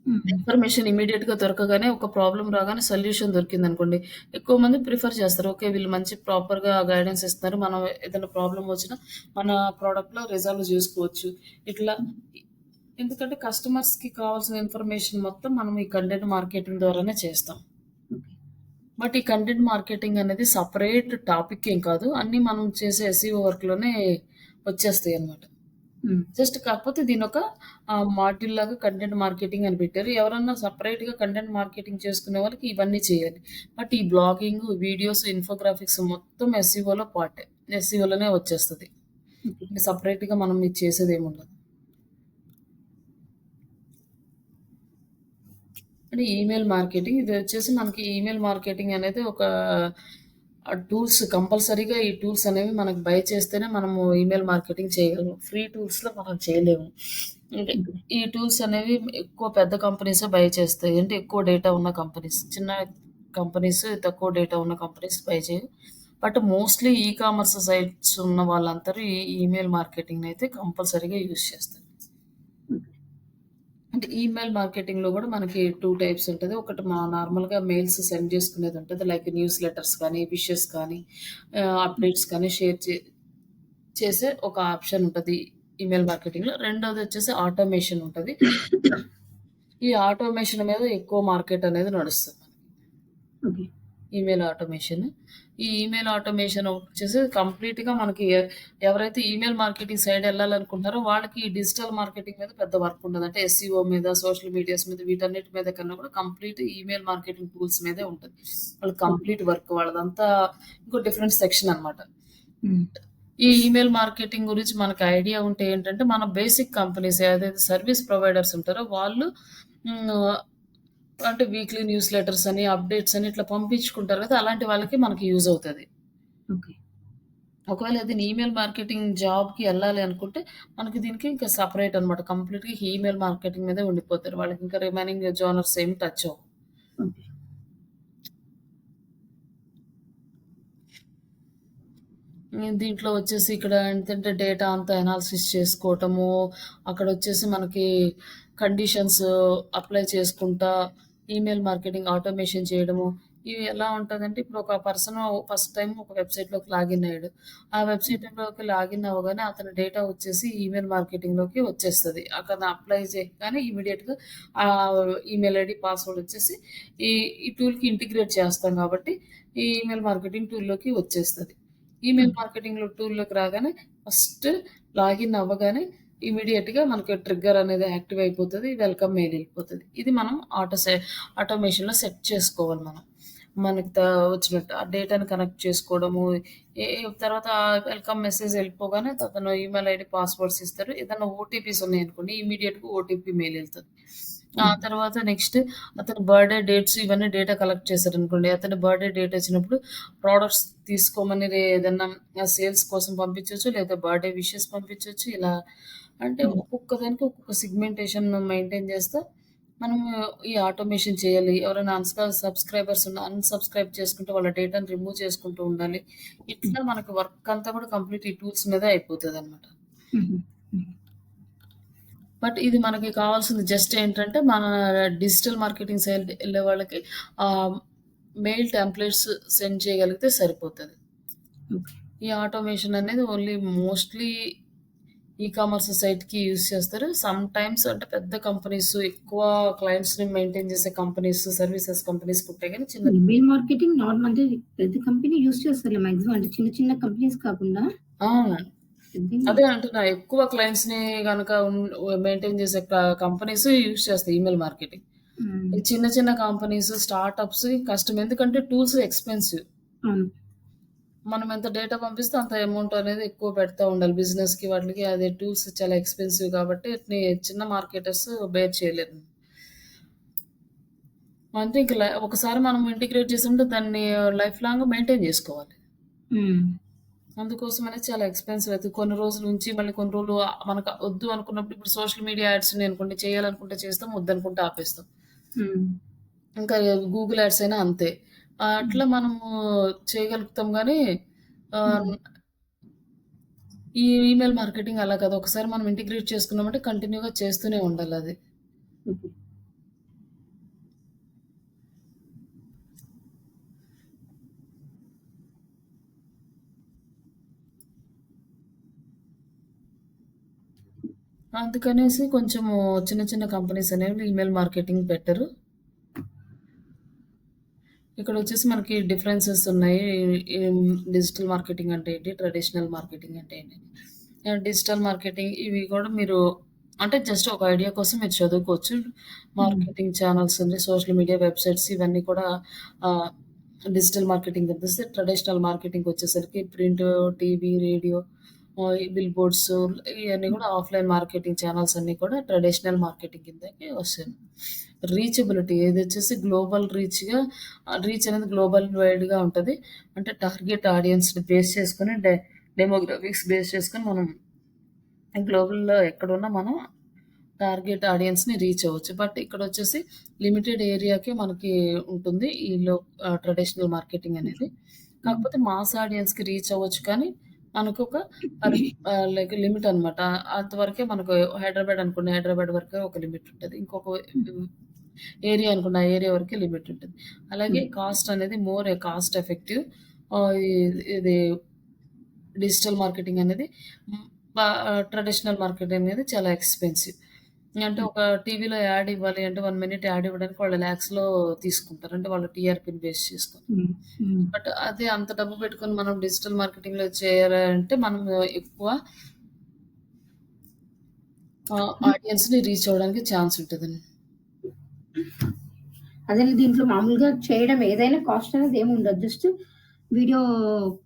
హ్మ్. ఇన్ఫర్మేషన్ ఇమ్మీడియేట్‌గా దొరకగానే ఒక ప్రాబ్లమ్ రాగానే సొల్యూషన్ దొరికిందనుకోండి, ఎక్కువ మంది ప్రిఫర్ చేస్తారు. ఓకే. వీళ్ళు మంచి ప్రాపర్‌గా గైడెన్స్ ఇస్తున్నారు. మనం ఏదైనా ప్రాబ్లమ్ వచ్చినా మన ప్రొడక్ట్‌లో రిజాల్వ్ జేసుకోవచ్చు. ఇట్లా ఎందుకంటే కస్టమర్స్‌కి కావాల్సిన ఇన్ఫర్మేషన్ మొత్తం మనం ఈ కంటెంట్ మార్కెటింగ్ ద్వారానే చేస్తాం. ఓకే. బట్ ఈ కంటెంట్ మార్కెటింగ్ అనేది సెపరేట్ టాపిక్ ఏం కాదు. అన్నీ మనం చేసే ఎస్ఈఓ వర్క్‌లోనే వచ్చేస్తాయన్నమాట. హ్మ్. జస్ట్ కాకపోతే దీనొక మాడ్యూల్ లాగా కంటెంట్ మార్కెటింగ్ అని పెట్టారు. ఎవరన్నా సెపరేట్‌గా కంటెంట్ మార్కెటింగ్ చేసుకునే వాళ్ళకి ఇవన్నీ చేయాలి. బట్ ఈ బ్లాగింగ్, వీడియోస్, ఇన్ఫోగ్రాఫిక్స్ మొత్తం ఎస్ఈఓలో పార్టే. ఎస్ఈఓలోనే వచ్చేస్తది. ఓకే. ఇంక సెపరేట్‌గా మనం ఇది చేసేదేముండదు. అంటే ఈమెయిల్ మార్కెటింగ్ ఇదొచ్చేసి మనకి ఈమెయిల్ మార్కెటింగ్ అనేది ఒక టూల్స్ కంపల్సరీగా ఈ టూల్స్ అనేవి మనకు బై చేస్తేనే మనము ఈమెయిల్ మార్కెటింగ్ చేయగలము. ఫ్రీ టూల్స్‌లో మనం చేయలేము. అంటే ఓకే. ఈ టూల్స్ అనేవి ఎక్కువ పెద్ద కంపెనీసే బై చేస్తాయి. అంటే ఎక్కువ డేటా ఉన్న కంపెనీస్. చిన్న కంపెనీస్, తక్కువ డేటా ఉన్న కంపెనీస్ బై చేయవు. But mostly e commerce sites ఉన్న వాళ్ళందరూ ఈ ఈమెయిల్ మార్కెటింగ్‌నయితే కంపల్సరీగా యూజ్ చేస్తారు. ఓకే. అంటే ఈమెయిల్ మార్కెటింగ్‌లో గూడా మనకి 2 టైప్స్ ఉంటది. ఒకటి నార్మల్‌గా మెయిల్స్ సెండ్ చేసుకునేదుంటది. లైక్ న్యూస్ లెటర్స్ కానీ, విషెస్ కానీ, అప్డేట్స్ కానీ షేర్ చేసే ఒక ఆప్షన్ ఉంటది ఈమెయిల్ మార్కెటింగ్‌లో. రెండోదొచ్చేసి ఆటోమేషన్ ఉంటది. ఈ ఆటోమేషన్ మీద ఎక్కువ మార్కెట్ అనేది నడుస్తుంది. ఓకే. Email automation. ఈ ఈమెయిల్ ఆటోమేషన్ వచ్చేసి కంప్లీట్‌గా మనకి ఎవరైతే ఈమెయిల్ మార్కెటింగ్ సైడ్ ఎళ్ళాలనుకుంటున్నారో వాళ్ళకి ఈ డిజిటల్ మార్కెటింగ్ మీద పెద్ద వర్క్ ఉండదు. అంటే ఎస్‌ఈఓ మీద, సోషల్ మీడియాస్ మీద వీటన్నిటి మీద కన్నా కూడా కంప్లీట్ ఈమెయిల్ మార్కెటింగ్ టూల్స్ మీదే ఉంటది. వాళ్ళకి ఓకే. కంప్లీట్ వర్క్ వాళ్ళదంతా ఇంకో డిఫరెంట్ సెక్షన్ అన్నమాట. హ్మ్. ఈ ఈమెయిల్ మార్కెటింగ్ గురించి మనకు ఐడియా ఉంటే ఏంటంటే, మన బేసిక్ కంపెనీస్ ఏదైతే సర్విస్ ప్రొవైడర్స్ ఉంటారో వాళ్ళు హ్మ్. అంటే వీక్లీ న్యూస్ లెటర్స్ అని, అప్డేట్స్ అని ఇట్లా పంపించుకుంటారు కదా! అలాంటి వాళ్ళకి మనకి యూజ్ అవుతది. ఓకే. ఒకవేళ ఏదైనా ఈమెయిల్ మార్కెటింగ్ జాబ్‌కి ఎళ్ళాలి అనుకుంటే, మనకి దీనికి ఇంకా సెపరేట్ అనమాట. కంప్లీట్‌గా ఈమెయిల్ మార్కెటింగ్ మీదే ఉండిపోతారు. వాళ్ళకి ఇంకా రిమైనింగ్ జోనర్స్ ఏమి టచ్ అవ్వవు. ఓకే. దీంట్లో వచ్చేసి ఇక్కడ ఏంటంటే డేటా అంతా అనాలిసిస్ చేసుకోవటము, అక్కడొచ్చేసి మనకి కండిషన్స్ అప్లై చేసుకుంటా, ఈమెయిల్ మార్కెటింగ్ ఆటోమేషన్ చేయడము. ఇవి ఎలా ఉంటదంటే, ఇప్పుడు ఒక పర్సన్ ఫస్ట్ టైమ్ ఒక వెబ్‌సైట్‌లోకి లాగిన్ అయ్యాడు. ఆ వెబ్‌సైట్‌లోకి లాగిన్ అవ్వగానే అతని డేటా వచ్చేసి ఈమెయిల్ మార్కెటింగ్‌లోకి వచ్చేస్తది. అక్కడ అప్లై చేయగానే ఇమ్మీడియేట్‌గా ఈమెయిల్ ఐడీ, పాస్వర్డ్ వచ్చేసి ఈ ఈ టూల్‌కి ఇంటిగ్రేట్ చేస్తాం కాబట్టి, ఈ ఈమెయిల్ మార్కెటింగ్ టూల్‌లోకి వచ్చేస్తది. Email okay. మార్కెటింగ్‌లో టూల్‌లోకి రాగానే ఫస్ట్ లాగిన్ అవ్వగానే ఇమ్మీడియేట్‌గా మనకి ట్రిగ్గర్ అనేది యాక్టివ్ అయిపోతది. వెల్కమ్ మెయిల్ ఎళ్ళిపోతది. ఇది మనం ఆటోమేషన్‌లో సెట్ చేసుకోవాలి మనం. మనకు వచ్చినట్టు ఆ డేటాని కనెక్ట్ చేసుకోవడము, తర్వాత వెల్కమ్ మెసేజ్ ఎళ్ళిపోగానే అతను ఈమెయిల్ ఐడీ, పాస్వర్డ్స్ ఇస్తారు. ఏదైనా ఓటీపీస్ ఉన్నాయనుకోండి ఇమ్మీడియేట్‌గా ఓటీపీ మెయిల్ ఎళ్తది. ఆ హ్మ్. తర్వాత నెక్స్ట్ అతని బర్త్‌డే డేట్స్ ఇవన్నీ డేటా కలెక్ట్ చేశారనుకోండి. అతని బర్త్‌డే డేట్ వచ్చినప్పుడు ప్రొడక్ట్స్ తీసుకోమని ఏదన్నా సేల్స్ కోసం పంపించొచ్చు. లేదా బర్త్‌డే విషెస్ పంపించొచ్చు. ఇలా అంటే హ్మ్. ఒక్కొక్క దానికి ఒక్కొక్క సెగ్మెంటేషన్ మెయింటైన్ చేస్తా మనము ఈ ఆటోమేషన్ చేయాలి. ఎవరైనా సబ్‌స్క్రైబర్స్ అన్‌సబ్‌స్క్రైబ్ చేసుకుంటే వాళ్ళ డేటాను రిమూవ్ చేసుకుంటూ ఉండాలి. హ్మ్. ఇట్లా మనకి వర్క్ అంతా కూడా కంప్లీట్ ఈ టూల్స్ మీదే అయిపోతదనమాట. హుహు. హ్మ్. బట్ ఇది మనకి కావాల్సింది జస్ట్ ఏంటంటే, మన డిజిటల్ మార్కెటింగ్ సైడ్ ఎళ్ళే వాళ్ళకి ఆహ్, మెయిల్ టెంప్లేట్స్ సెండ్ చేయగలిగితే సరిపోతది. ఓకే. ఈ ఆటోమేషన్ అనేది ఓన్లీ మోస్ట్‌లీ ఈ కామర్స్ సైట్‌కి యూజ్ చేస్తారు. సమ్‌టైమ్స్ అంటే పెద్ద కంపెనీస్ ఎక్కువ క్లయింట్స్‌ని మెయింటైన్ చేసే కంపెనీస్, సర్వీసెస్ కంపెనీస్‌కి ఉంటాయి గానీ చిన్న ఈమెయిల్ మార్కెటింగ్ నార్మల్ అంటే ప్రతి కంపెనీ యూజ్ చేస్తారులే మాక్సిమం. అంటే చిన్న చిన్న కంపెనీస్ కాకుండా ఆ! పెద్దయి అదే అంటున్నా. ఎక్కువ క్లయింట్స్‌ని గనక మెయింటైన్ చేసే కంపెనీస్ యూజ్ చేస్తాయి ఈమెయిల్ మార్కెటింగ్. హ్మ్. ఈ చిన్న చిన్న కంపెనీస్, స్టార్టప్స్ కష్టం. ఎందుకంటే టూల్స్ ఎక్స్‌పెన్సివ్. అవును. మనం ఎంత డేటా పంపిస్తే అంత అమౌంట్ అనేది ఎక్కువ పెడతా ఉండాలి. బిజినెస్‌కి వాటిలకి అదే టూల్స్ చాలా ఎక్స్‌పెన్సివ్ కాబట్టి ఈటిని చిన్న మార్కెటర్స్ బేర్ చేయలేరు. అంటే ఇంక ఒకసారి మనం ఇంటిగ్రేట్ చేసామంటే దాన్ని లైఫ్ లాంగ్ మెయింటైన్ చేసుకోవాలి. హ్మ్. అందుకోసమనే చాలా ఎక్స్‌పెన్సివ్ అయితది. కొన్ని రోజులు ఉంచి మళ్ళీ కొన్ని రోజులు మనకు వద్దు అనుకున్నప్పుడు ఇప్పుడు సోషల్ మీడియా యాడ్స్ ఉన్నాయనుకోండి చేయాలనుకుంటే చేస్తాం, వద్దనుకుంటే ఆపేస్తాం. హ్మ్. ఇంకా గూగుల్ యాడ్స్ అయినా అంతే. హ్మ్. అట్లా మనము చేయగలుగుతాం గానీ హ్మ్. ఆహ్, ఈ ఈమెయిల్ మార్కెటింగ్ అలా కాదు. ఒకసారి మనం ఇంటిగ్రేట్ చేసుకున్నామంటే కంటిన్యూ‌గా చేస్తూనే ఉండాలది. ఓకే. అందుకనేసి కొంచెము చిన్న చిన్న కంపెనీస్ అనేవి ఈమెయిల్ మార్కెటింగ్ పెట్టరు. ఇక్కడొచ్చేసి మనకి డిఫరెన్సెస్ ఉన్నాయి. డిజిటల్ మార్కెటింగ్ అంటే ఏంటి? ట్రెడిషనల్ మార్కెటింగ్ అంటే ఏంటి? డిజిటల్ మార్కెటింగ్ ఇవి కూడా మీరు అంటే జస్ట్ ఒక ఐడియా కోసం మీరు చదువుకోవచ్చు. హ్మ్. మార్కెటింగ్ ఛానల్స్ ఉంది, సోషల్ మీడియా వెబ్‌సైట్స్ ఇవన్నీ కూడా ఆహ్, డిజిటల్ మార్కెటింగ్ కిందొస్తే ట్రెడిషనల్ మార్కెటింగ్ వచ్చేసరికి ప్రింట్, టీవీ, రేడియో ఈ బిల్ బోర్డ్స్ ఇయన్నీ హ్మ్. కూడా ఆఫ్‌లైన్ మార్కెటింగ్ ఛానల్స్ అన్నీ కూడా ట్రెడిషనల్ మార్కెటింగ్ కిందకి వస్తాయి. రీచబిలిటీ ఇదొచ్చేసి గ్లోబల్ రీచ్ అనేది గ్లోబల్ వైడ్‌గా ఉంటది. అంటే టార్గెట్ ఆడియన్స్‌ని బేస్ చేసుకొని డెమోగ్రఫిక్స్ బేస్ చేసుకొని మనం గ్లోబల్‌లో ఎక్కడున్నా మనం టార్గెట్ ఆడియన్స్‌ని రీచ్ అవ్వచ్చు. బట్ ఇక్కడొచ్చేసి లిమిటెడ్ ఏరియాకే మనకి ఉంటుంది. ట్రెడిషనల్ మార్కెటింగ్ అనేది. హ్మ్. కాకపోతే మాస్ ఆడియన్స్‌కి రీచ్ అవ్వచ్చు కానీ, మనకొక లైక్ లిమిట్ అనమాట. అంతవరకే మనకు హైదరాబాద్ అనుకోండి, హైదరాబాద్ వరకే ఒక లిమిట్ ఉంటది. ఇంకొక హ్మ్. హ్మ్, ఏరియా అనుకోండి, ఆ ఏరియా వరకే లిమిట్ ఉంటది. అలాగే హ్మ్. కాస్ట్ అనేది కాస్ట్ ఎఫెక్టివ్. ఆహ్, ఇ ఇది డిజిటల్ మార్కెటింగ్ అనేది హ్మ్. ట్రెడిషనల్ మార్కెటింగ్ అనేది చాలా ఎక్స్‌పెన్సివ్. అంటే హ్మ్. ఒక టీవీలో యాడ్ ఇవ్వాలి అంటే 1 మినిట్ యాడ్ ఇవ్వడానికి వాళ్ళు లాక్స్‌లో తీసుకుంటారు. అంటే వాళ్ళు టీఆర్‌పీని బేస్ చేసుకొని. హ్మ్. హ్మ్. బట్ అదే అంత డబ్బు పెట్టుకొని మనం డిజిటల్ మార్కెటింగ్‌లో చేయాలంటే మనం ఎక్కువ ఆడియన్స్‌ని రీచ్ అవ్వడానికి ఛాన్స్ ఉంటదండి. అదేలే దీంట్లో మామూలుగా చేయడం ఏదైనా కాస్ట్ అనేది ఏమి ఉండదు. జస్ట్ వీడియో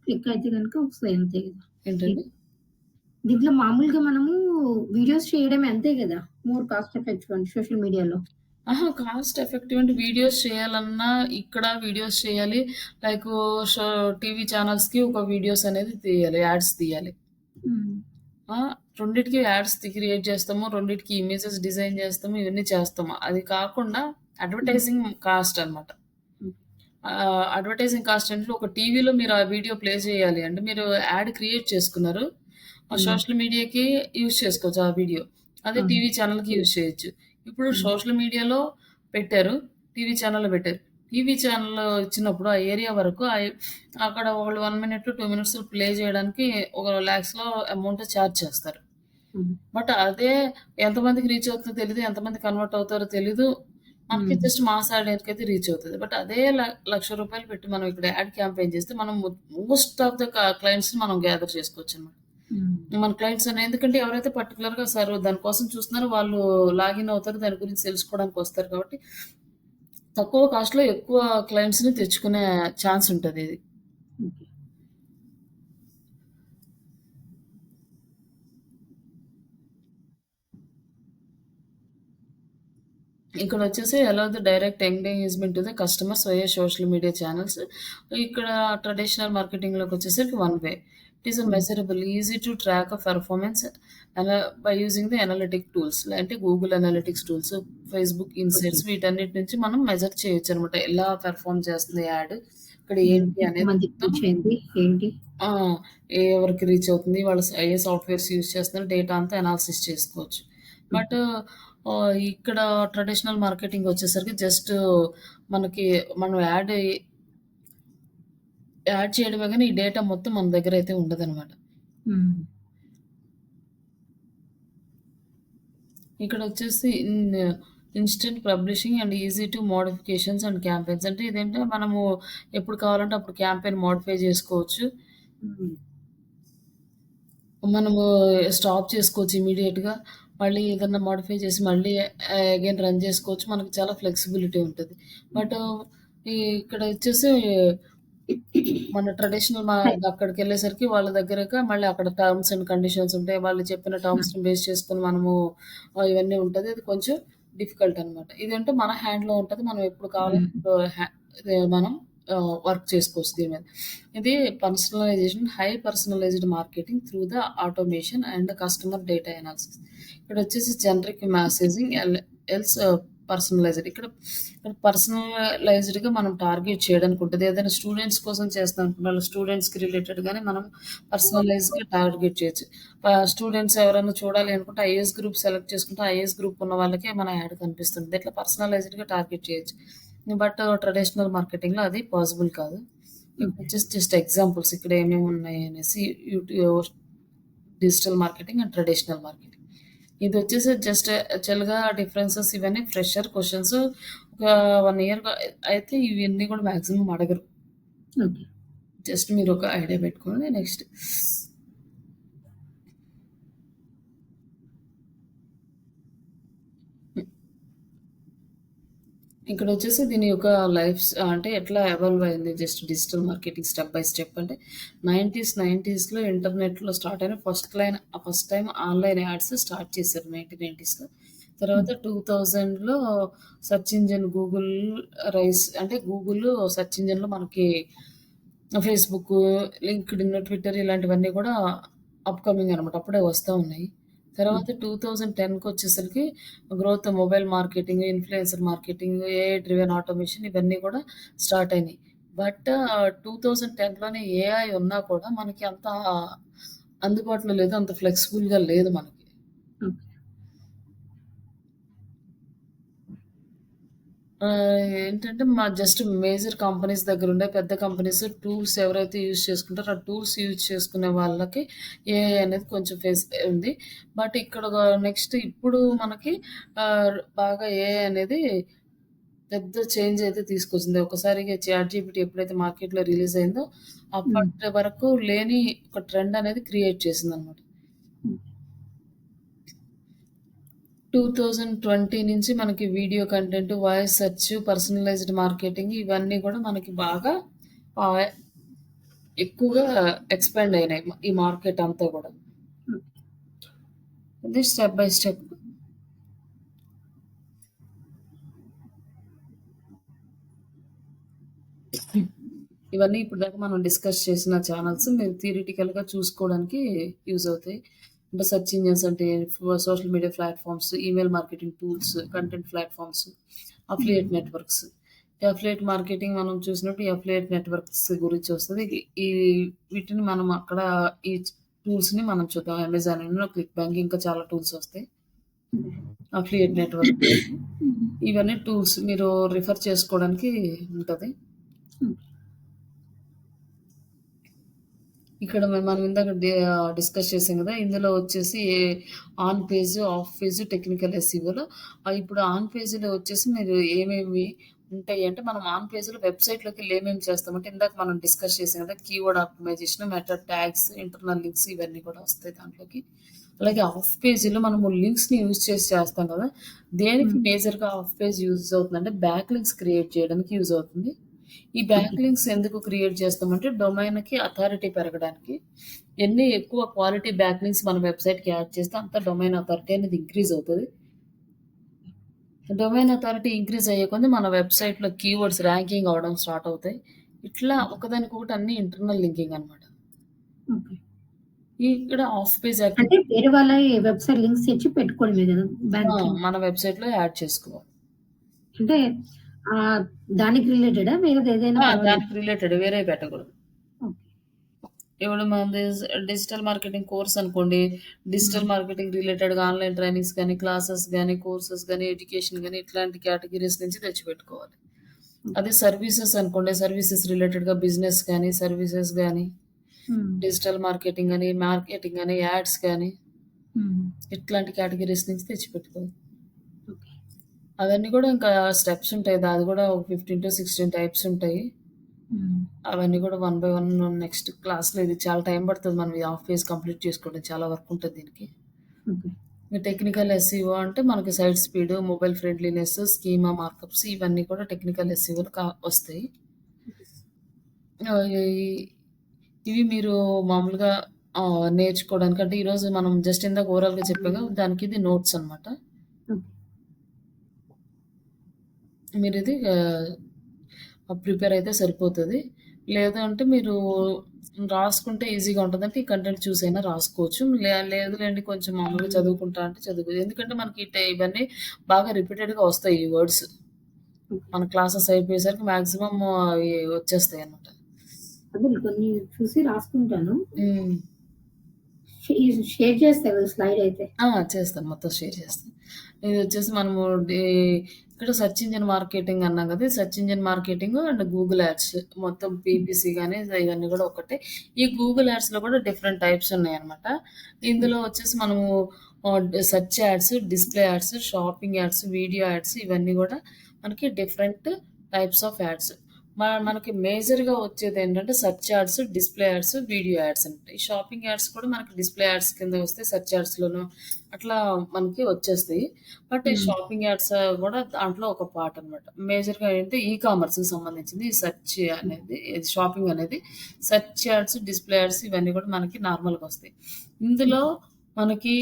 క్లిక్ అయితే గనుక వస్తాయి అంతే గదా! ఏంటండి? దీంట్లో మామూలుగా మనము వీడియోస్ చేయడమే అంతే గదా! మోర్ కాస్ట్ ఎఫెక్టివ్ అంటే సోషల్ మీడియాలో. అహా! కాస్ట్ ఎఫెక్టివ్ అంటే వీడియోస్ చేయాలన్నా ఇక్కడ వీడియోస్ చేయాలి. లైకు షో టీవీ ఛానల్స్‌కి ఒక వీడియోస్ అనేది తీయాలి. యాడ్స్ తీయాలి. హ్మ్. ఆ! రెండిటికి క్రియేట్ చేస్తాము. రెండిటికి ఇమేజెస్ డిజైన్ చేస్తాము. ఇవన్నీ చేస్తాము. అది కాకుండా హ్మ్. అడ్వర్టైజింగ్ కాస్ట్ అనమాట. హ్మ్. అడ్వర్టైజింగ్ కాస్ట్ అంటే ఒక టీవీలో మీరు ఆ వీడియో ప్లే చేయాలి అంటే మీరు యాడ్ క్రియేట్ చేసుకున్నారు. హ్మ్. సోషల్ మీడియాకి యూజ్ చేసుకోవచ్చు ఆ వీడియో. అదే అవును. టీవీ ఛానెల్‌కి యూజ్ చేయొచ్చు. ఇప్పుడు హ్మ్. సోషల్ మీడియాలో పెట్టారు. టీవీ ఛానెల్‌లో పెట్టారు. టీవీ ఛానెల్‌లో ఇచ్చినప్పుడు ఆ ఏరియా వరకు అక్కడ వాళ్ళు 1 మినిట్, 2 మినిట్స్ ప్లే చేయడానికి ఒక లాక్స్‌లో అమౌంట్ చార్జ్ చేస్తారు. హ్మ్. బట్ అదే ఎంతమందికి రీచ్ అవుతుందో తెలీదు. ఎంతమంది కన్వర్ట్ అవుతారో తెలీదు. మనకి హ్మ్. జస్ట్ మాస్ ఆడియన్స్‌కైతే రీచ్ అవుతది. బట్ అదే రూ. 1,00,000 పెట్టి మనం ఇక్కడ యాడ్ క్యాంపెయిన్ చేస్తే మనం మోస్ట్ ఆఫ్ ద క్లయింట్స్‌ని మనం గ్యాదర్ చేసుకోవచ్చనమాట. హ్మ్. మన క్లయింట్స్ ఎందుకంటే ఎవరైతే పర్టిక్యులర్‌గా దాని కోసం చూస్తున్నారో వాళ్ళు లాగిన్ అవుతారు. దాని గురించి తెలుసుకోవడానికి వస్తారు కాబట్టి తక్కువ కాస్ట్‌లో ఎక్కువ క్లయింట్స్‌ని తెచ్చుకునే ఛాన్స్ ఉంటదిది. ఓకే. ఇక్కడొచ్చేసి allow the direct engagement to the customers via social media channels. ఇక్కడ ట్రెడిషనల్ మార్కెటింగ్‌లోకొచ్చేసరికి one way. It is hmm. Measurable, easy to track performance by using the analytic tools. అంటే Google analytics tools, Facebook okay. Insights వీటన్నిటి నుంచి మనం measure చేయొచ్చనమాట. ఎలా perform చేస్తుంది add, ఇక్కడ హ్మ్. ఏంటి అనేది ఎంతమందికి మొత్తం రీచ్ అయింది? ఏంటి? ఆ! ఎవరికి రీచ్ అవుతుంది, వాళ్ళు ఏ సాఫ్ట్‌వేర్స్ యూజ్ చేస్తున్నారు, డేటా అంతా అనాలిసిస్ చేసుకోవచ్చు. But okay. ఇక్కడ ట్రెడిషనల్ మార్కెటింగ్ వచ్చేసరికి జస్ట్ మనకి మనం యాడ్ చేయడమే గానీ, ఈ డేటా మొత్తం మన దగ్గరైతే ఉండదనమాట. హ్మ్. ఇక్కడొచ్చేసి instant publishing and easy to modifications and campaigns. అంటే ఇదేంటే మనము ఎప్పుడు కావాలంటే అప్పుడు క్యాంపెయిన్ మోడిఫై చేసుకోవచ్చు. హ్మ్. మనము స్టాప్ చేసుకోవచ్చు ఇమ్మీడియేట్‌గా. మళ్ళీ ఏదన్నా మోడిఫై చేసి మళ్ళీ అగైన్ రన్ చేసుకోవచ్చు. మనకు చాలా ఫ్లెక్సిబిలిటీ ఉంటది. బట్ ఇక్కడ వచ్చేసి మన ట్రెడిషనల్ హై అక్కడికెళ్ళేసరికి వాళ్ళ దగ్గరగా మళ్ళీ అక్కడ టర్మ్స్ అండ్ కండిషన్స్ ఉంటాయి. వాళ్ళు చెప్పిన హ్మ్. టర్మ్స్‌ని బేస్ చేసుకొని మనము ఇవన్నీ ఉంటది. అది కొంచెం డిఫికల్ట్ అనమాట. ఇదంటే మన హ్యాండ్‌లో ఉంటది. మనం ఎప్పుడు కావాలంటే హ్మ్. అప్పుడు మనం వర్క్ చేసుకోవచ్చు దీని మీద. ఇది personalised marketing through the automation and customer data analysis. ఇక్కడొచ్చేసి జనరిక్ మెసేజింగ్ ఎల్స్ పర్సనలైజ్డ్. ఇక్కడ పర్సనలైజ్డ్‌గా మనం టార్గెట్ చేయడానికి ఉంటది. ఏదైనా స్టూడెంట్స్ కోసం చేస్తామనుకున్న స్టూడెంట్స్‌కి రిలేటెడ్‌గానే మనం పర్సనలైజ్డ్‌గా టార్గెట్ చేయొచ్చు. స్టూడెంట్స్ ఎవరైనా చూడాలి అనుకుంటే ఐఏఎస్ గ్రూప్ సెలెక్ట్ చేసుకుంటే ఐఏఎస్ గ్రూప్ ఉన్న వాళ్ళకే మన యాడ్ కనిపిస్తుంది. ఇట్లా పర్సనలైజ్డ్‌గా టార్గెట్ చేయొచ్చు. బట్ ట్రెడిషనల్ మార్కెటింగ్‌లో అది పాసిబుల్ కాదు. ఓకే. జస్ట్ ఎగ్జాంపుల్స్ ఇక్కడ ఏమేమి ఉన్నాయి అనేసి digital marketing and traditional marketing. ఇదొచ్చేసి జస్ట్ యాక్చువల్‌గా డిఫరెన్సెస్ ఇవన్నీ ఫ్రెషర్ క్వెషన్స్. ఒక 1 ఇయర్ అయితే ఇవన్నీ కూడా మాక్సిమం అడగరు. ఓకే. జస్ట్ మీరు ఒక ఐడియా పెట్టుకోండి. నెక్స్ట్ ఇక్కడొచ్చేసి దీని యొక్క అంటే ఎట్లా ఎవాల్వ్ అయింది just digital marketing step by step అంటే 90స్‌లో ఇంటర్నెట్‌లో స్టార్ట్ అయిన first time online ads start చేశారు 1990స్‌లో. తర్వాత 2000లో సెర్చ్ ఇంజిన్ గూగుల్ అంటే గూగుల్ సెర్చ్ ఇంజిన్‌లో మనకి ఫేస్‌బుక్, లింక్డ్ఇన్, ట్విట్టర్ ఇలాంటివన్నీ కూడా అప్‌కమింగ్ అనమాట. అప్పుడే వస్తా ఉన్నాయి. తర్వాత 2010కొచ్చేసరికి growth mobile marketing, influencer marketing, AI driven automation ఇవన్నీ కూడా స్టార్ట్ అయినాయి. బట్ 2010లోనే ఏఐ ఉన్నా కూడా మనకి అంత అందుబాటులో లేదు. అంత ఫ్లెక్సిబుల్‌గా లేదు మనకి. ఓకే. ఏంటంటే జస్ట్ మేజర్ కంపెనీస్ దగ్గరుండే పెద్ద కంపెనీస్ టూల్స్ ఎవరైతే యూజ్ చేసుకుంటారో, ఆ టూల్స్ యూజ్ చేసుకునే వాళ్ళకి ఏఐ అనేది కొంచెం ఉంది. బట్ ఇక్కడ నెక్స్ట్ ఇప్పుడు మనకి బాగా ఏఐ అనేది పెద్ద చేంజ్ అయితే తీసుకొచ్చింది. ఒక్కసారిగా చాట్‌జీపీటీ ఎప్పుడైతే మార్కెట్‌లో రిలీజ్ అయిందో, అప్పటి వరకు లేని ఒక ట్రెండ్ అనేది క్రియేట్ చేసిందనమాట. 2020 నుంచి మనకి video content, voice search, personalised marketing ఇవన్నీ కూడా మనకి బాగా ఆహ్, ఎక్కువగా ఎక్స్‌పాండ్ అయినాయి. ఈ మార్కెట్ అంతా కూడా. ఇది స్టెప్ బై స్టెప్. ఇవన్నీ ఇప్పటిదాకా మనం డిస్కస్ చేసిన ఛానెల్స్ మీరు థియరిటికల్‌గా చూసుకోవడానికి యూజ్ అవుతాయి. అంటే సెర్చ్ ఇంజిన్స్ అంటే social media platforms, email marketing tools, content platforms, affiliate networks. ఈ అఫిలియేట్ మార్కెటింగ్ మనం చూసినప్పుడు ఈ అఫిలియేట్ నెట్వర్క్స్ గురించి వస్తది. ఈ వీటిని మనం అక్కడ ఈ టూల్స్‌ని మనం చూద్దాం. అమెజాన్, క్లిక్ బ్యాంక్ ఇంకా చాలా టూల్స్ వస్తాయి. Affiliate network. ఇవన్నీ టూల్స్ మీరు రిఫర్ చేసుకోవడానికి ఉంటది. ఇక్కడ మనం ఇందాక డిస్కస్ చేసాం కదా! ఇందులో వచ్చేసి on page, off page, technical ఎస్‌ఈఓలో ఇప్పుడు ఆన్ పేజ్‌లో వచ్చేసి మీరు ఏమేమి ఉంటాయి అంటే, మనం ఆన్ పేజ్‌లో వెబ్‌సైట్‌లోకెళ్ళి ఏమేమి చేస్తామంటే, ఇందాక మనం డిస్కస్ చేసాం కదా! Keyword optimisation, meta tags, internal links ఇవన్నీ కూడా వస్తాయి దాంట్లోకి. అలాగే ఆఫ్ పేజ్‌లో మనము లింక్స్‌ని యూజ్ చేసి చేస్తాం కదా! దేనికి మేజర్‌గా ఆఫ్ పేజ్ యూజ్ అవుతుందంటే, బ్యాక్ లింక్స్ క్రియేట్ చేయడానికి యూజ్ అవుతుంది. ఈ బ్యాక్ లింక్స్ ఎందుకు క్రియేట్ చేస్తామంటే డొమైన్‌కి అథారిటీ పెరగడానికి. ఎన్ని ఎక్కువ క్వాలిటీ బ్యాక్ లింక్స్ మన వెబ్‌సైట్‌కి యాడ్ చేస్తే అంత డొమైన్ అథారిటీ అనేది ఇంక్రీజ్ అవుతది. డొమైన్ అథారిటీ ఇంక్రీజ్ అయ్యే కొద్దీ మన వెబ్‌సైట్‌లో కీవర్డ్స్ ర్యాంకింగ్ అవ్వడం స్టార్ట్ అవుతాయి. ఇట్లా ఒకదానికొకటి అన్నీ ఇంటర్నల్ లింకింగ్ అనమాట. ఓకే. ఇక్కడ ఆఫ్ పేజ్ అంటే వేరే వాళ్ళ వెబ్‌సైట్ లింక్స్ తెచ్చి పెట్టుకోవడమే గదా! బ్యాంకింగ్. మన వెబ్‌సైట్‌లో యాడ్ చేసుకోవాలి. అంటే ఆహ్, దానికి రిలేటెడా? వేరేదేదైనా పర్వాలేదు. దానికి రిలేటెడ్ వేరే పెట్టకూడదు. ఓకే. ఇప్పుడు మనది డిజిటల్ మార్కెటింగ్ కోర్స్ అనుకోండి. డిజిటల్ మార్కెటింగ్ రిలేటెడ్‌గా ఆన్‌లైన్ ట్రైనింగ్స్ గాని, క్లాసెస్ గాని, కోర్సెస్ గాని, ఎడ్యుకేషన్ గాని ఇట్లాంటి కేటగరీస్ నుంచి తెచ్చిపెట్టుకోవాలి. అదే సర్వీసెస్ అనుకోండి. సర్వీసెస్ రిలేటెడ్‌గా బిజినెస్ గాని, సర్వీసెస్ గాని, హ్మ్. డిజిటల్ మార్కెటింగ్ అని, యాడ్స్ గాని హ్మ్. ఇట్లాంటి కేటగరీస్ నుంచి తెచ్చిపెట్టుకోవాలి. ఓకే. అవన్నీ కూడా ఇంకా స్టెప్స్ ఉంటాయి. అది కూడా ఒక 15-16 టైప్స్ ఉంటాయి. హ్మ్. అవన్నీ కూడా వన్ బై వన్ నెక్స్ట్ క్లాస్‌లో ఇది చాలా టైం పడతది. మనం ఈ హాఫ్ పేజ్ కంప్లీట్ చేసుకోవడం చాలా వర్క్ ఉంటది దీనికి. ఓకే. టెక్నికల్ ఎస్‌ఈఓ అంటే మనకి site speed, mobile friendliness, schema markups ఇవన్నీ కూడా టెక్నికల్ ఎస్‌ఈఓలో వస్తాయి. ఆహ్, ఈ ఇవి మీరు మామూలుగా నేర్చుకోవడానికి అంటే ఈరోజు మనం జస్ట్ ఇందాక ఓవరాల్‌గా చెప్పాం కదా! దానికి ఇది నోట్స్ అనమాట. ఓకే. మీరిది ప్రిపేర్ అయితే సరిపోతది. లేదు అంటే మీరు రాసుకుంటే ఈజీగా ఉంటదంటే ఈ కంటెంట్ చూసైనా రాసుకోవచ్చు. లేదులెండి కొంచెం మామూలుగా చదువుకుంటా అంటే ఎందుకంటే మనకి ఇవన్నీ బాగా రిపీటెడ్‌గా వస్తాయి ఈ వర్డ్స్. మన క్లాసెస్ అయిపోయేసరికి మాక్సిమం అవి వచ్చేస్తాయన్నమాట. అదే కొన్ని చూసి రాసుకుంటాను. హ్మ్. షేర్ చేస్తా కదా స్లైడ్ అయితే. చేస్తాను. మొత్తం షేర్ చేస్తాను. ఇదొచ్చేసి మనము ఇక్కడ సెర్చ్ ఇంజిన్ మార్కెటింగ్ అన్నాం కదా! Search engine marketing and Google ads మొత్తం పీపీసీ గాని ఇవన్నీ కూడా ఒకటే. ఈ గూగుల్ యాడ్స్‌లో కూడా డిఫరెంట్ టైప్స్ ఉన్నాయన్నమాట. ఇందులో వచ్చేసి మనము search ads, display ads, shopping ads, video ads ఇవన్నీ గూడా మనకి డిఫరెంట్ టైప్స్ ఆఫ్ యాడ్స్. మనకి మేజర్‌గా వచ్చేదేంటంటే search ads, display ads, video ads ఉంటాయి. ఈ షాపింగ్ యాడ్స్ కూడా మనకి డిస్‌ప్లే యాడ్స్ కింద వస్తాయి. సెర్చ్ యాడ్స్‌లోను అట్లా మనకి వచ్చేస్తాయి. బట్ ఈ హ్మ్. షాపింగ్ యాడ్స్ గూడా దాంట్లో ఒక పార్ట్ అనమాట. మేజర్‌గా ఏంటి కామర్స్‌కి సంబంధించింది ఈ సెర్చ్ హ్మ్. అనేది, ఇది షాపింగ్ అనేది. సెర్చ్ యాడ్స్, డిస్‌ప్లే యాడ్స్ ఇవన్నీ గూడా మనకి నార్మల్‌గా వస్తాయి. ఇందులో మనకి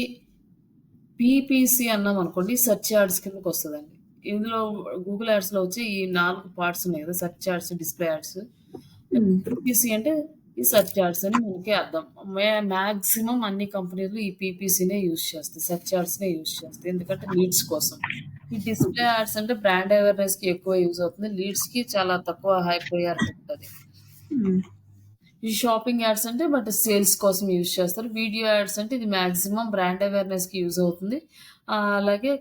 పీపీసీ అన్నామనుకోండి సెర్చ్ యాడ్స్ కిందకొస్తదండి. ఇందులో గూగుల్ యాడ్స్‌లో వచ్చి ఈ 4 పార్ట్స్ ఉన్నాయి గదా! Search ads, display ads. హ్మ్. పీపీసీ అంటే ఈ సెర్చ్ యాడ్స్ అని మనకి అర్థం. మాక్సిమం అన్ని కంపెనీలు ఈ పీపీసీనే యూజ్ చేస్తాయి. సెర్చ్ యాడ్స్‌నే యూజ్ చేస్తాయి. ఎందుకంటే లీడ్స్ కోసం. ఈ డిస్‌ప్లే ఓకే. యాడ్స్ అంటే బ్రాండ్ అవేర్‌నెస్‌కి ఎక్కువ యూజ్ అవుతుంది. లీడ్స్‌కి చాలా తక్కువ హై ప్రయారిటీ ఉంటది. హ్మ్. ఈ షాపింగ్ యాడ్స్ అంటే సేల్స్ కోసం యూజ్ చేస్తారు. వీడియో యాడ్స్ అంటే ఇది మాక్సిమం బ్రాండ్ అవేర్‌నెస్‌కి యూజ్ అవుతుంది. అలాగే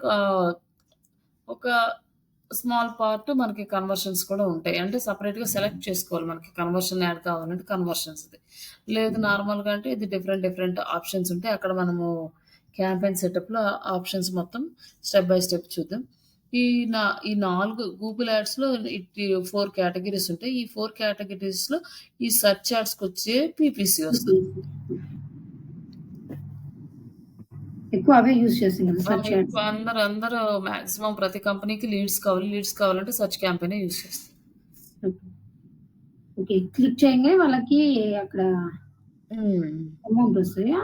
ఒక స్మాల్ పార్ట్ మనకి కన్వర్షన్స్ కూడా ఉంటాయి. అంటే సెపరేట్‌గా సెలెక్ట్ చేసుకోవాలి. మనకి కన్వర్షన్ యాడ్ కావాలంటే కన్వర్షన్స్‌ది. లేదు నార్మల్‌గా అంటే ఇది డిఫరెంట్ డిఫరెంట్ ఆప్షన్స్ ఉంటాయి. అక్కడ మనము క్యాంపెయిన్ సెటప్‌లో ఆప్షన్స్ మొత్తం స్టెప్ బై స్టెప్ చూద్దాం. ఈ నా ఈ 4 గూగుల్ యాడ్స్‌లో 4 కేటగరీస్ ఉంటాయి. ఈ 4 కేటగరీస్‌లో ఈ సెర్చ్ యాడ్స్‌కొచ్చే పీపీసీ వస్తది. పీపీసీ. ఎక్కువ అవే యూజ్ చేస్తున్నారు సెర్చ్ యాడ్స్. ఎక్కువ అందరూ మాక్సిమం ప్రతి కంపెనీకి లీడ్స్ కావాలి. లీడ్స్ కావాలంటే సెర్చ్ క్యాంపెయినే యూజ్ చేస్తారు. ఓకే. ఓకే. క్లిక్ చేయంగానే వాళ్ళకి అక్కడ హ్మ్. అమౌంట్ వస్తదా?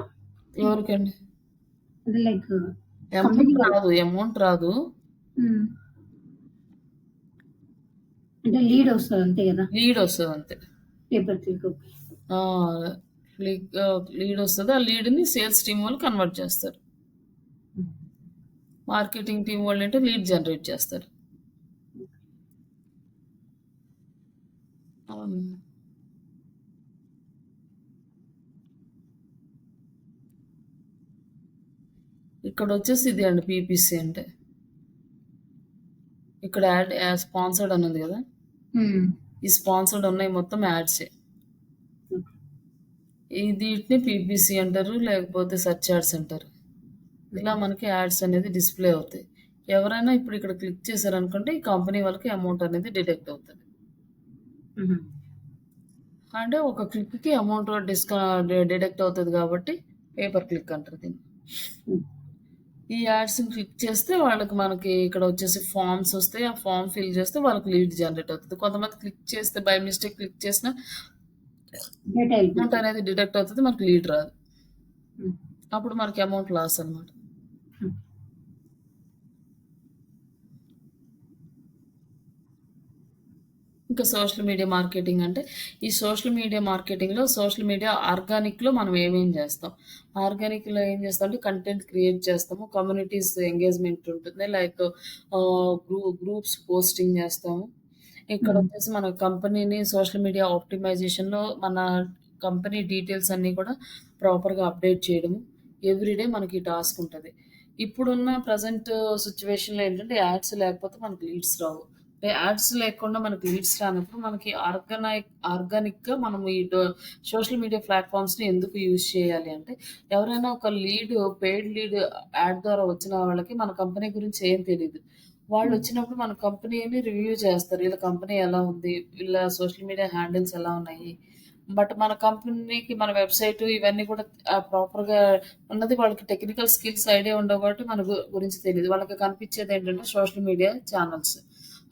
ఎవరికండి? అంటే లైక్ కంపెనీ అమౌంట్ వాళ్ళకి. రాదు. అమౌంట్ రాదు. హ్మ్. అంటే లీడ్ వస్తది అంతే గదా! లీడొస్తదంతే. Pay per click. ఓకే. ఆ! లీడొస్తది. ఆ లీడ్‌ని సేల్స్ టీమ్ వాళ్ళు కన్వర్ట్ చేస్తారు. హ్మ్. మార్కెటింగ్ టీమ్ వాళ్ళేంటో లీడ్ జనరేట్ చేస్తారు. అవును. ఇక్కడొచ్చేసి ఇదే అండి పీపీసీ అంటే. ఇక్కడ స్పాన్సర్డ్ అని ఉంది గదా! హ్మ్. ఈ స్పాన్సర్డ్ ఉన్నయి మొత్తం యాడ్సే. ఓకే. వీటిని పీపీసీ అంటారు. లేకపోతే సెర్చ్ యాడ్స్ అంటారు. ఇలా ఓకే. మనకి యాడ్స్ అనేది డిస్‌ప్లే అవుతాయి. ఎవరైనా ఇప్పుడు ఇక్కడ క్లిక్ చేశారనుకోండి, ఈ కంపెనీ వాళ్ళకి అమౌంట్ అనేది డిడక్ట్ అవుతది. హుహు. అంటే ఒక క్లిక్‌కి అమౌంట్ డిడక్ట్ అవుతది కాబట్టి పేపర్ క్లిక్ అంటారు దీన్ని. హ్మ్. ఈ యాడ్స్‌ని క్లిక్ చేస్తే మనకి ఇక్కడ వచ్చేసి ఫార్మ్స్ వస్తాయి. ఆ ఫార్మ్ ఫిల్ చేస్తే వాళ్ళకి లీడ్ జనరేట్ అవుతది. కొంతమంది క్లిక్ చేస్తే బై మిస్టేక్ క్లిక్ చేసినా డేటా అమౌంట్ ఎళ్ళిపోతది. అనేది డిడక్ట్ అవుతది. మనకు లీడ్ రాదు. హ్మ్. అప్పుడు మనకి అమౌంట్ లాస్ అన్నమాట. హ్మ్. ఇంకా సోషల్ మీడియా మార్కెటింగ్ అంటే, ఈ సోషల్ మీడియా మార్కెటింగ్‌లో సోషల్ మీడియా ఆర్గానిక్‌లో మనం ఏమేం చేస్తాం? ఆర్గానిక్‌లో ఏం చేస్తామంటే కంటెంట్ క్రియేట్ చేస్తాము. కమ్యూనిటీస్ ఎంగేజ్‌మెంట్ ఉంటుంది. లైక్ గ్రూప్స్ పోస్టింగ్ చేస్తాము. హ్మ్. ఇక్కడొచ్చేసి మన కంపెనీని సోషల్ మీడియా ఆప్టిమైజేషన్‌లో మన కంపెనీ డీటెయిల్స్ అన్నీ కూడా ప్రాపర్‌గా అప్డేట్ చేయడము. ఎవ్రీడే మనకి టాస్క్ ఉంటది. ఇప్పుడున్న ప్రెజెంట్ సిట్యుయేషన్‌లో ఏంటంటే యాడ్స్ లేకపోతే మనకు లీడ్స్ రావు. యాడ్స్ లేకుండా మనకి లీడ్స్ రానప్పుడు మనకి ఆర్గానిక్‌గా మనం ఈ సోషల్ మీడియా ప్లాట్‌ఫార్మ్స్‌ని ఎందుకు యూజ్ చేయాలి అంటే, ఎవరైనా ఒక పెయిడ్ లీడ్ యాడ్ ద్వారా వచ్చిన వాళ్ళకి మన కంపెనీ గురించి ఏం తెలీదు. హ్మ్. వాళ్ళొచ్చినప్పుడు మన కంపెనీని రివ్యూ చేస్తారు. వీళ్ళ కంపెనీ ఎలా ఉంది? వీళ్ళ సోషల్ మీడియా హ్యాండిల్స్ ఎలా ఉన్నాయి? బట్ మన కంపెనీకి మన వెబ్‌సైట్ ఇవన్నీ కూడా ప్రాపర్‌గా ఉన్నది వాళ్ళకి టెక్నికల్ స్కిల్స్ ఐడియా ఉండవు కాబట్టి మన గురించి తెలీదు. వాళ్ళకి కనిపించేదేంటంటే సోషల్ మీడియా ఛానెల్స్.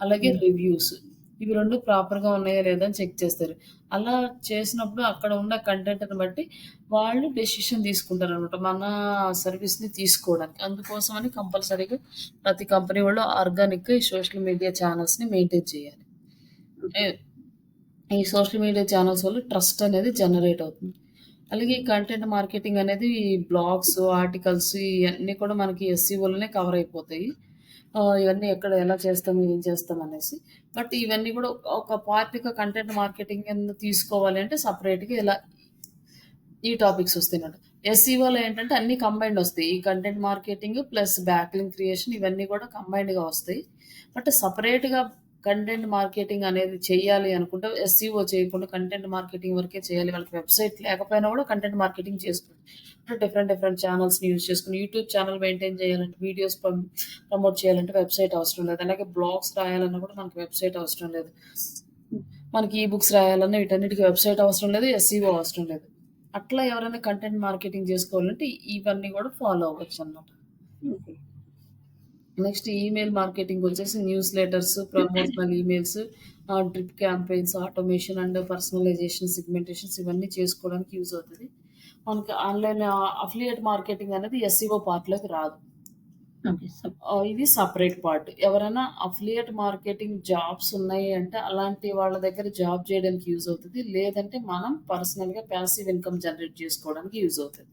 అలాగే హ్మ్. రివ్యూస్. ఇవి 2 ప్రాపర్‌గా ఉన్నాయా లేదా అని చెక్ చేస్తారు. అలా చేసినప్పుడు అక్కడ ఉన్న కంటెంట్‌ని బట్టి వాళ్ళు డెసిషన్ తీసుకుంటారనమాట. మన సర్వీస్‌ని తీసుకోవడానికి. అందుకోసమని కంపల్సరీగా ప్రతి కంపెనీ వాళ్ళు ఆర్గానిక్‌గా ఈ సోషల్ మీడియా ఛానెల్స్‌ని మెయింటైన్ చేయాలి. ఓకే. ఏ ఈ సోషల్ మీడియా ఛానెల్స్ వల్ల ట్రస్ట్ అనేది జనరేట్ అవుతుంది. అలాగే ఈ కంటెంట్ మార్కెటింగ్ అనేది ఈ బ్లాగ్స్, ఆర్టికల్స్ ఇయన్నీ కూడా మనకి ఎస్‌సీఓలోనే కవర్ అయిపోతాయి. ఇవన్నీ ఎక్కడ ఎలా చేస్తాం, ఏం చేస్తాం అనేసి. బట్ ఇవన్నీ కూడా ఒక పార్ట్‌గా కంటెంట్ మార్కెటింగ్ కింద తీసుకోవాలి అంటే సెపరేట్‌గా ఇలా ఈ టాపిక్స్ వస్తాయన్నమాట. ఎస్‌సీఓలో ఏంటంటే అన్నీ కంబైన్డ్ వస్తాయి. ఈ content marketing plus back link creation ఇవన్నీ కూడా కంబైన్డ్‌గా వస్తాయి. బట్ సెపరేట్‌గా కంటెంట్ మార్కెటింగ్ అనేది చెయ్యాలి అనుకుంటే ఎస్సీఓ చేయకుండా కంటెంట్ మార్కెటింగ్ వరకే చేయాలి. వాళ్ళకి వెబ్‌సైట్ లేకపోయినా కూడా కంటెంట్ మార్కెటింగ్ చేసుకోవచ్చు. అంటే డిఫరెంట్ ఛానెల్స్‌ని యూజ్ చేసుకొని యూట్యూబ్ ఛానెల్ మెయింటైన్ చేయాలంటే వీడియోస్ ప్రమోట్ చేయాలంటే వెబ్‌సైట్ అవసరం లేదు. అలాగే బ్లాగ్స్ రాయాలన్నా కూడా మనకి వెబ్‌సైట్ అవసరం లేదు. మనకి ఈ బుక్స్ రాయాలన్నా వీటన్నిటికి వెబ్‌సైట్ అవసరం లేదు. ఎస్సీఓ అవసరం లేదు. అట్లా ఎవరైనా కంటెంట్ మార్కెటింగ్ చేసుకోవాలంటే ఇవన్నీ కూడా ఫాలో అవ్వచ్చనమాట. ఓకే. నెక్స్ట్ ఈమెయిల్ మార్కెటింగ్ వచ్చేసి news letters, promotional emails, drip campaigns, automation and personalisation, segmentations ఇవన్నీ చేసుకోవడానికి యూజ్ అవుతది. మనకి ఆన్‌లైన్ అఫిలియేట్ మార్కెటింగ్ అనేది ఎస్సీఓ పార్ట్‌లోకి రాదు. ఓకే. ఇది సెపరేట్ పార్ట్. ఎవరైనా అఫిలియేట్ మార్కెటింగ్ జాబ్స్ ఉన్నాయి అంటే అలాంటి వాళ్ళ దగ్గర జాబ్ చేయడానికి యూజ్ అవుతది. లేదంటే మనం పర్సనల్‌గా పాసివ్ ఇన్‌కమ్ జనరేట్ చేసుకోవడానికి యూజ్ అవుతది.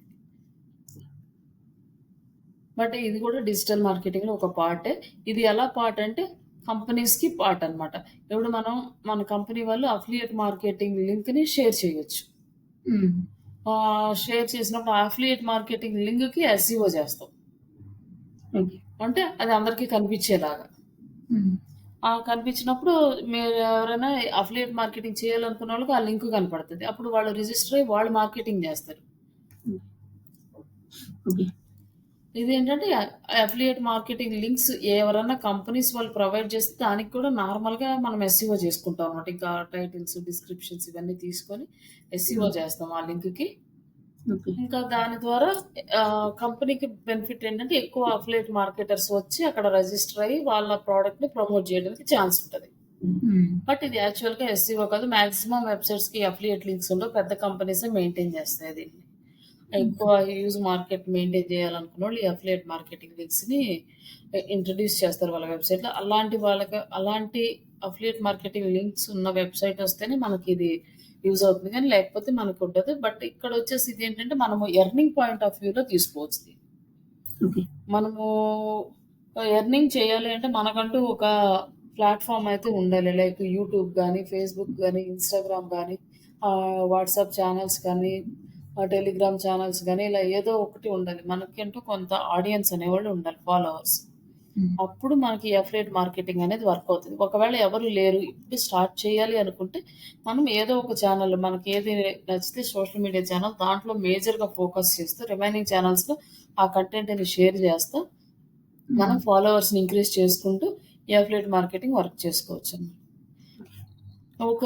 బట్ ఇది కూడా డిజిటల్ మార్కెటింగ్‌లో ఒక పార్టే. ఇది ఎలా పార్ట్ అంటే కంపెనీస్‌కి పార్ట్ అనమాట. ఇప్పుడు మనం మన కంపెనీ వాళ్ళు అఫిలియేట్ మార్కెటింగ్ లింక్‌ని షేర్ చేయొచ్చు. హ్మ్. షేర్ చేసినప్పుడు ఆ అఫిలియేట్ మార్కెటింగ్ లింక్‌కి ఎస్‌ఈఓ చేస్తాం. ఓకే. అంటే అది అందరికీ కనిపించేలాగా. హ్మ్. కనిపించినప్పుడు మీరు ఎవరైనా అఫిలియేట్ మార్కెటింగ్ చేయాలనుకున్న వాళ్ళకి ఆ లింక్ కనపడుతది. అప్పుడు వాళ్ళు రిజిస్టర్ అయ్యి వాళ్ళు మార్కెటింగ్ చేస్తారు. ఓకే. ఇదేంటంటే అఫిలియేట్ మార్కెటింగ్ లింక్స్ ఎవరన్నా కంపెనీస్ వాళ్ళు ప్రొవైడ్ చేస్తే దానికి కూడా నార్మల్‌గా మనం ఎస్‌ఈఓ చేసుకుంటాం అన్నమాట. ఇంకా టైటిల్స్, డిస్క్రిప్షన్స్ ఇవన్నీ తీసుకొని ఎస్‌ఈఓ చేస్తాం ఆ లింక్‌కి. ఓకే. ఇంకా దాని ద్వారా కంపెనీకి బెనిఫిట్ ఏంటంటే ఎక్కువ అఫిలియేట్ మార్కెటర్స్ వచ్చి అక్కడ రిజిస్టర్ అయ్యి వాళ్ళ ప్రొడక్ట్‌ని ప్రమోట్ చేయడానికి ఛాన్స్ ఉంటది. హ్మ్. బట్ ఇది యాక్చువల్‌గా ఎస్‌ఈఓ కాదు. మాక్సిమం వెబ్‌సైట్స్‌కి అఫిలియేట్ లింక్స్ ఉండవు. పెద్ద కంపెనీసే మెయింటైన్ చేస్తాయి దీన్ని. ఎక్కువ హ్యూజ్ మార్కెట్ మెయింటైన్ చేయాలనుకున్నోళ్ళు ఈ అఫిలియేట్ మార్కెటింగ్ లింక్స్‌ని ఇంట్రొడ్యూస్ చేస్తారు వాళ్ళ వెబ్‌సైట్‌లో. అలాంటి అఫిలియేట్ మార్కెటింగ్ లింక్స్ ఉన్న వెబ్‌సైట్ వస్తేనే మనకిది యూజ్ అవుతుంది. కానీ లేకపోతే మనకుండదు. బట్ ఇక్కడొచ్చేసి ఇదేంటంటే మనము ఎర్నింగ్ పాయింట్ ఆఫ్ వ్యూలో తీసుకోవచ్చు దీన్ని. ఓకే. మనము ఎర్నింగ్ చేయాలి అంటే మనకంటూ ఒక ప్లాట్‌ఫార్మ్ అయితే ఉండాలి. లైక్ యూట్యూబ్ గానీ, ఫేస్‌బుక్ గానీ, ఇన్‌స్టాగ్రామ్ గానీ, వాట్సాప్ ఛానెల్స్ కానీ, టెలిగ్రామ్ ఛానెల్స్ గానీ, ఇలా ఏదో ఒకటి ఉండాలి. మనకంటూ కొంత ఆడియన్స్ అనేవాళ్ళు ఉండాలి. ఫాలోవర్స్. హ్మ్. అప్పుడు మనకి అఫిలియేట్ మార్కెటింగ్ అనేది వర్క్ అవుతది. ఒకవేళ ఎవరు లేరు, ఇప్పుడు స్టార్ట్ చేయాలి అనుకుంటే, మనం ఏదో ఒక ఛానెల్ మనకేది నచ్చితే సోషల్ మీడియా ఛానెల్ దాంట్లో మేజర్‌గా ఫోకస్ చేస్తూ రిమైనింగ్ ఛానెల్స్‌లో ఆ కంటెంట్‌ని షేర్ చేస్తా మనం ఫాలోవర్స్‌ని ఇంక్రీజ్ చేసుకుంటూ ఈ అఫిలియేట్ మార్కెటింగ్ వర్క్ చేసుకోవచ్చనమాట. ఒక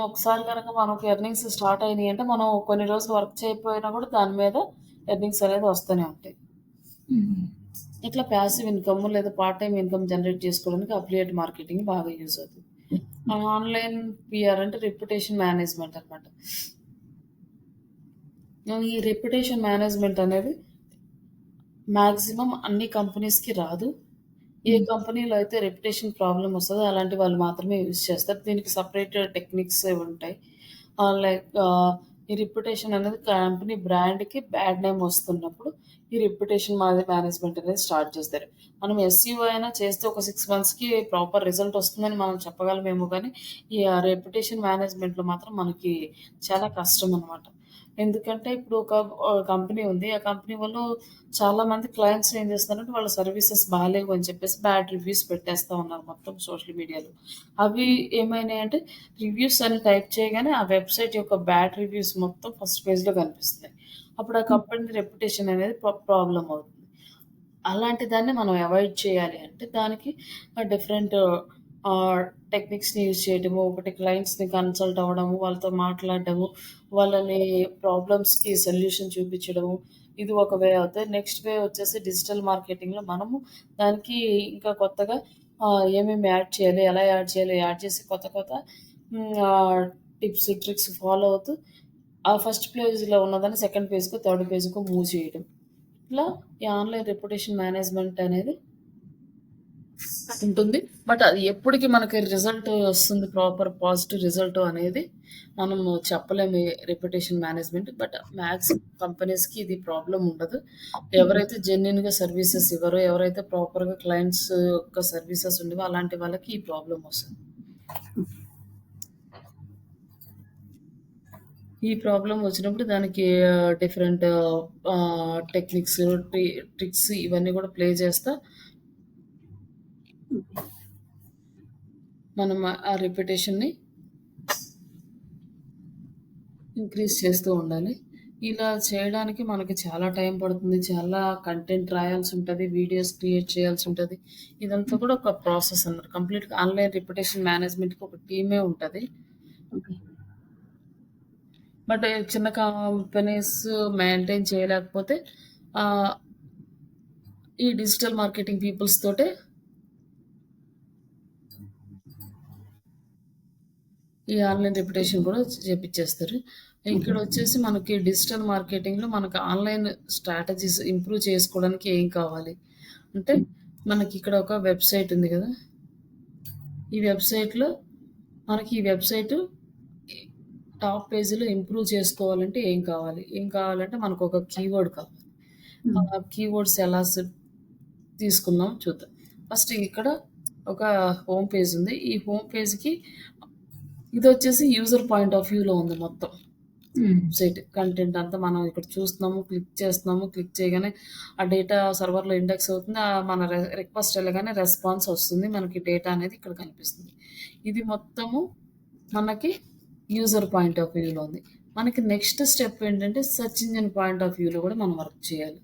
ఒకసారి గనక మనకు ఎర్నింగ్స్ స్టార్ట్ అయినాయంటే, మనం కొన్ని రోజులు వర్క్ చేయకపోయినా కూడా దాని మీద ఎర్నింగ్స్ అనేది వస్తూనే ఉంటాయి. హ్మ్. ఇట్లా పాసివ్ ఇన్‌కమ్ లేదా పార్ట్ టైమ్ ఇన్‌కమ్ జనరేట్ చేసుకోవడానికి అఫిలియేట్ మార్కెటింగ్ బాగా యూజ్ అవుతది. ఆన్‌లైన్ పీఆర్ అంటే రెప్యుటేషన్ మేనేజ్‌మెంట్ అనమాట. ఈ రెప్యుటేషన్ మేనేజ్‌మెంట్ అనేది మాక్సిమం అన్ని కంపెనీస్‌కి రాదు. ఏ కంపెనీలో అయితే రెప్యుటేషన్ ప్రాబ్లమ్ వస్తదో అలాంటి వాళ్ళు మాత్రమే యూజ్ చేస్తారు. దీనికి సెపరేట్ టెక్నిక్స్ ఉంటాయి. ఈ రెప్యుటేషన్ అనేది కంపెనీ బ్రాండ్‌కి బ్యాడ్ నేమ్ వస్తున్నప్పుడు ఈ రెప్యుటేషన్ మేనేజ్‌మెంట్ అనేది స్టార్ట్ చేస్తారు. మనం ఎస్‌ఈఓ అయినా చేస్తే ఒక 6 మంత్స్‌కి ప్రాపర్ రిజల్ట్ వస్తుందని మనం చెప్పగలమేమో గానీ, ఈ రెప్యుటేషన్ మేనేజ్‌మెంట్‌లో మాత్రం మనకి చాలా కష్టం అనమాట. ఎందుకంటే ఇప్పుడు ఒక కంపెనీ ఉంది. ఆ కంపెనీ వాళ్ళు చాలామంది క్లయింట్స్ ఏం చేస్తున్నారంటే వాళ్ళ సర్వీసెస్ బాలేవు అని చెప్పేసి బ్యాడ్ రివ్యూస్ పెట్టేస్తా ఉన్నారు మొత్తం సోషల్ మీడియాలో. అవి ఏమైనాయంటే రివ్యూస్ అని టైప్ చేయగానే ఆ వెబ్‌సైట్ యొక్క బ్యాడ్ రివ్యూస్ మొత్తం ఫస్ట్ పేజ్‌లో కనిపిస్తున్నాయి. అప్పుడు ఆ కంపెనీ రెప్యుటేషన్ అనేది ప్రాబ్లమ్ అవుతుంది. అలాంటి దాన్ని మనం అవాయిడ్ చేయాలి అంటే దానికి డిఫరెంట్ ఆహ్, టెక్నిక్స్‌ని యూజ్ చేయడము, ఒకటి క్లయింట్స్‌ని కన్సల్ట్ అవ్వడము, వాళ్ళతో మాట్లాడడము, వాళ్ళని ప్రాబ్లమ్స్‌కి సొల్యూషన్ చూపించడము. ఇది ఒక వే అవుతది. నెక్స్ట్ వే వచ్చేసి డిజిటల్ మార్కెటింగ్‌లో మనము దానికి ఇంకా కొత్తగా ఏమేమి యాడ్ చేయాలి, ఎలా యాడ్ చేయాలి, యాడ్ చేసి కొత్త టిప్స్, ట్రిక్స్ ఫాలో అవుతూ ఆ ఫస్ట్ పేజ్‌లో ఉన్నదాన్ని సెకండ్ పేజ్‌కో, థర్డ్ పేజ్‌కో మూవ్ చేయడం. ఇట్లా ఈ ఆన్‌లైన్ రెప్యుటేషన్ మేనేజ్‌మెంట్ అనేది ఉంటుంది. బట్ అది ఎప్పటికి మనకి రిజల్ట్ వస్తుంది ప్రాపర్ పాజిటివ్ రిజల్ట్ అనేది మనము చెప్పలేము ఈ రెప్యుటేషన్ మేనేజ్‌మెంట్. బట్ మాక్సిమం కంపెనీస్‌కి ఇది ప్రాబ్లమ్ ఉండదు. ఎవరైతే జెన్యూన్‌గా సర్వీసెస్ ఇవ్వరో, ఎవరైతే ప్రాపర్‌గా క్లయింట్స్ యొక్క సర్వీసెస్ ఉండవో అలాంటి వాళ్ళకి ఈ ప్రాబ్లమ్ వస్తుంది. ఈ ప్రాబ్లమ్ వచ్చినప్పుడు దానికి డిఫరెంట్ టెక్నిక్స్, ట్రిక్స్ ఇవన్నీ కూడా ప్లే చేస్తా మనం ఆ రిపిటేషన్‌ని ఇంక్రీజ్ చేస్తూ ఉండాలి. ఇలా చేయడానికి మనకి చాలా టైం పడుతుంది. చాలా కంటెంట్ రాయాల్సుంటది. వీడియోస్ క్రియేట్ చేయాల్సుంటది. ఇదంతా కూడా ఒక ప్రాసెస్ అన్నమాట. కంప్లీట్‌గా ఆన్‌లైన్ రిపిటేషన్ మేనేజ్‌మెంట్‌కి ఒక టీమే ఉంటది. ఓకే. బట్ చిన్న కంపెనీస్ మెయింటైన్ చేయలేకపోతే ఆహ్, ఈ డిజిటల్ మార్కెటింగ్ పీపుల్స్ తోటే ఈ ఆన్‌లైన్ రిపిటేషన్ కూడా చేపిచ్చేస్తారు. ఓకే. ఇక్కడొచ్చేసి మనకి డిజిటల్ మార్కెటింగ్‌లో మనకు ఆన్‌లైన్ స్ట్రాటజీస్ ఇంప్రూవ్ చేసుకోవడానికి ఏం కావాలి? అంటే హ్మ్. మనకిక్కడ ఒక వెబ్‌సైట్ ఉంది గదా! ఈ వెబ్‌సైట్‌లో మనకి ఈ వెబ్‌సైటు టాప్ పేజ్‌లో ఇంప్రూవ్ చేసుకోవాలంటే ఏం కావాలి? ఏం కావాలంటే మనకొక కీవర్డ్ కావాలి. హ్మ్. కీవర్డ్స్ ఎలా తీసుకుందాం చూద్దాం. ఫస్ట్ ఇక్కడ ఒక హోమ్ పేజ్ ఉంది. ఈ హోమ్ పేజ్‌కి ఇదొచ్చేసి యూజర్ పాయింట్ ఆఫ్ వ్యూలో ఉంది మొత్తం. హ్మ్. వెబ్‌సైట్ కంటెంట్ అంతా మనం ఇక్కడ చూస్తున్నాము, క్లిక్ చేస్తున్నాము. క్లిక్ చేయగానే ఆ డేటా సర్వర్‌లో ఇండెక్స్ అవుతుంది. మన రిక్వెస్ట్ వెళ్ళగానే రెస్పాన్స్ వస్తుంది. మనకి డేటా అనేది ఇక్కడ కనిపిస్తుంది. ఇది మొత్తము మనకి యూజర్ పాయింట్ ఆఫ్ వ్యూలో ఉంది. మనకి నెక్స్ట్ స్టెప్ ఏంటంటే సెర్చ్ ఇంజిన్ పాయింట్ ఆఫ్ వ్యూలో కూడా మనం వర్క్ చేయాలి.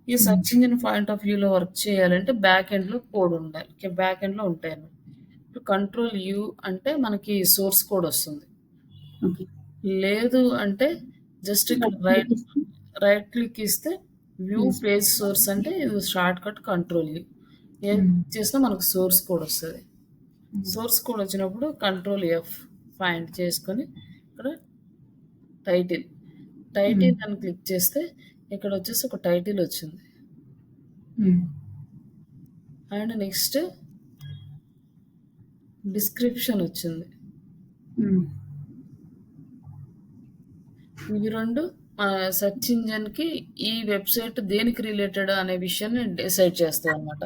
ఈ హ్మ్. సెర్చ్ ఇంజిన్ పాయింట్ ఆఫ్ వ్యూలో వర్క్ చేయాలంటే బ్యాక్ ఎండ్‌లో కోడ్ ఉండాలి. బ్యాక్ ఎండ్‌లో ఉంటాయన్నమాట. ఇప్పుడు కంట్రోల్ యూ అంటే మనకి సోర్స్ కోడ్ వస్తుంది. ఓకే. లేదు అంటే జస్ట్ ఇక్కడ రైట్ క్లిక్ ఇస్తే రైట్ క్లిక్ ఇస్తే వ్యూ యెస్. పేజ్ సోర్స్ అంటే ఇది షార్ట్‌కట్ కంట్రోల్ యూ. ఏది హ్మ్. క్లిక్ చేసినా మనకు సోర్స్ కోడ్ వస్తది. హ్మ్. సోర్స్ కోడ్ వచ్చినప్పుడు కంట్రోల్ ఎఫ్ ఫైండ్ చేసుకొని ఇక్కడ టైటిల్. హ్మ్. టైటిల్ అని క్లిక్ చేస్తే ఇక్కడొచ్చేసి ఒక టైటిల్ వచ్చింది. హ్మ్. అండ్ నెక్స్ట్ డిస్క్రిప్షన్ వచ్చింది. హ్మ్. ఇవి 2 సెర్చ్ ఇంజిన్‌కి ఈ వెబ్‌సైట్ దేనికి రిలేటెడ్ అనే విషయాన్ని డిసైడ్ చేస్తాయన్నమాట.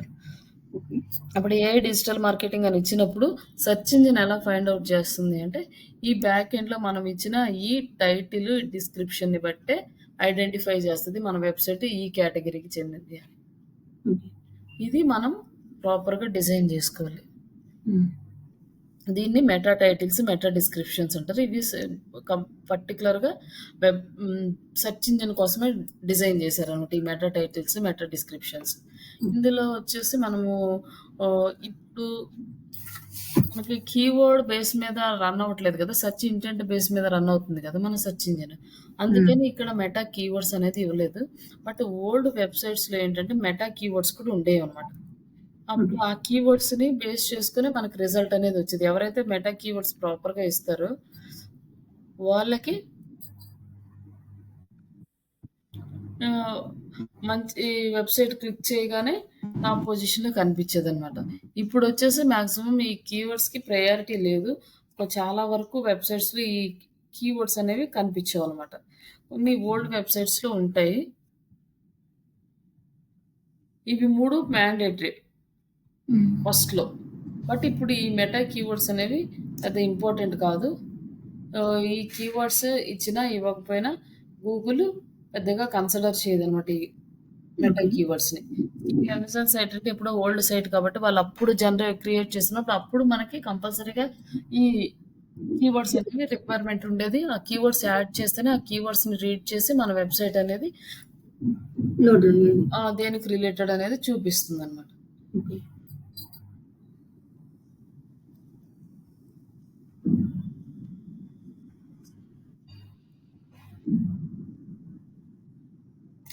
ఓకే. అప్పుడు ఏఐ డిజిటల్ మార్కెటింగ్ అని ఇచ్చినప్పుడు సెర్చ్ ఇంజిన్ ఎలా ఫైండ్ ఔట్ చేస్తుంది అంటే, ఈ బ్యాక్ ఎండ్‌లో మనం ఇచ్చిన ఈ టైటిల్, డిస్క్రిప్షన్‌ని బట్టే ఐడెంటిఫై చేస్తది మన వెబ్‌సైట్ ఈ కేటగరీకి చెందింది అని. ఓకే. ఇది మనం ప్రాపర్‌గా డిజైన్ జేసుకోవాలి. హ్మ్. దీన్ని మెటా టైటిల్స్, మెటా డిస్క్రిప్షన్స్ అంటారు. ఇవి పర్టిక్యులర్‌గా సెర్చ్ ఇంజిన్ కోసమే డిజైన్ చేశారనమాట. ఈ మెటా టైటిల్స్, మెటా డిస్క్రిప్షన్స్. హ్మ్. ఇందులో వచ్చేసి మనము ఇప్పుడు మనకి కీవర్డ్ బేస్ మీద రన్ అవ్వట్లేదు కదా! సెర్చ్ ఇంటెంట్ బేస్ మీద రన్ అవుతుంది కదా! మన సెర్చ్ ఇంజిన్. హ్మ్. అందుకని ఇక్కడ మెటా కీవర్డ్స్ అనేది ఇవ్వలేదు. బట్ ఓల్డ్ వెబ్‌సైట్స్‌లో ఏంటంటే మెటా కీవర్డ్స్ కూడా ఉండేవన్నమాట. అప్పుడు ఓకే. ఆ కీవర్డ్స్‌ని బేస్ చేసుకొని మనకు రిజల్ట్ అనేది వచ్చేది. ఎవరైతే మెటా కీవర్డ్స్ ప్రాపర్‌గా ఇస్తారో వాళ్ళకి ఆహ్, మంచి వెబ్‌సైట్ క్లిక్ చేయగానే టాప్ పొజిషన్‌లో కనిపించేదనమాట. ఇప్పుడొచ్చేసి మాక్సిమం ఈ కీవర్డ్స్‌కి ప్రయారిటీ లేదు. చాలా వరకు వెబ్‌సైట్స్‌లో ఈ కీవర్డ్స్ అనేవి కనిపించవనమాట. కొన్ని ఓల్డ్ వెబ్‌సైట్స్‌లో ఉంటాయి. ఇవి 3 మ్యాండేటరీ హ్మ్. ఫస్ట్‌లో. బట్ ఇప్పుడు ఈ మెటా కీవర్డ్స్ అనేవి పెద్ద ఇంపార్టెంట్ కాదు. ఈ కీవర్డ్స్ ఇచ్చినా, ఇవ్వకపోయినా గూగుల్ పెద్దగా కన్సిడర్ చేయదనమాట ఈ మెటా ఓకే. కీవర్డ్స్‌ని. ఈ అమెజాన్ సైట్ అంటే ఎప్పుడో ఓల్డ్ సైట్ కాబట్టి వాళ్ళప్పుడు క్రియేట్ చేసినప్పుడు అప్పుడు మనకి కంపల్సరీగా ఈ కీవర్డ్స్ అనేవి రిక్వైర్మెంట్ ఉండేది. ఆ కీవర్డ్స్ యాడ్ చేస్తేనే ఆ కీవర్డ్స్‌ని రీడ్ చేసి మన వెబ్‌సైట్ అనేది లోడ్ అయ్యేది. దేనికి రిలేటెడ్ అనేది చూపిస్తుందనమాట. ఓకే.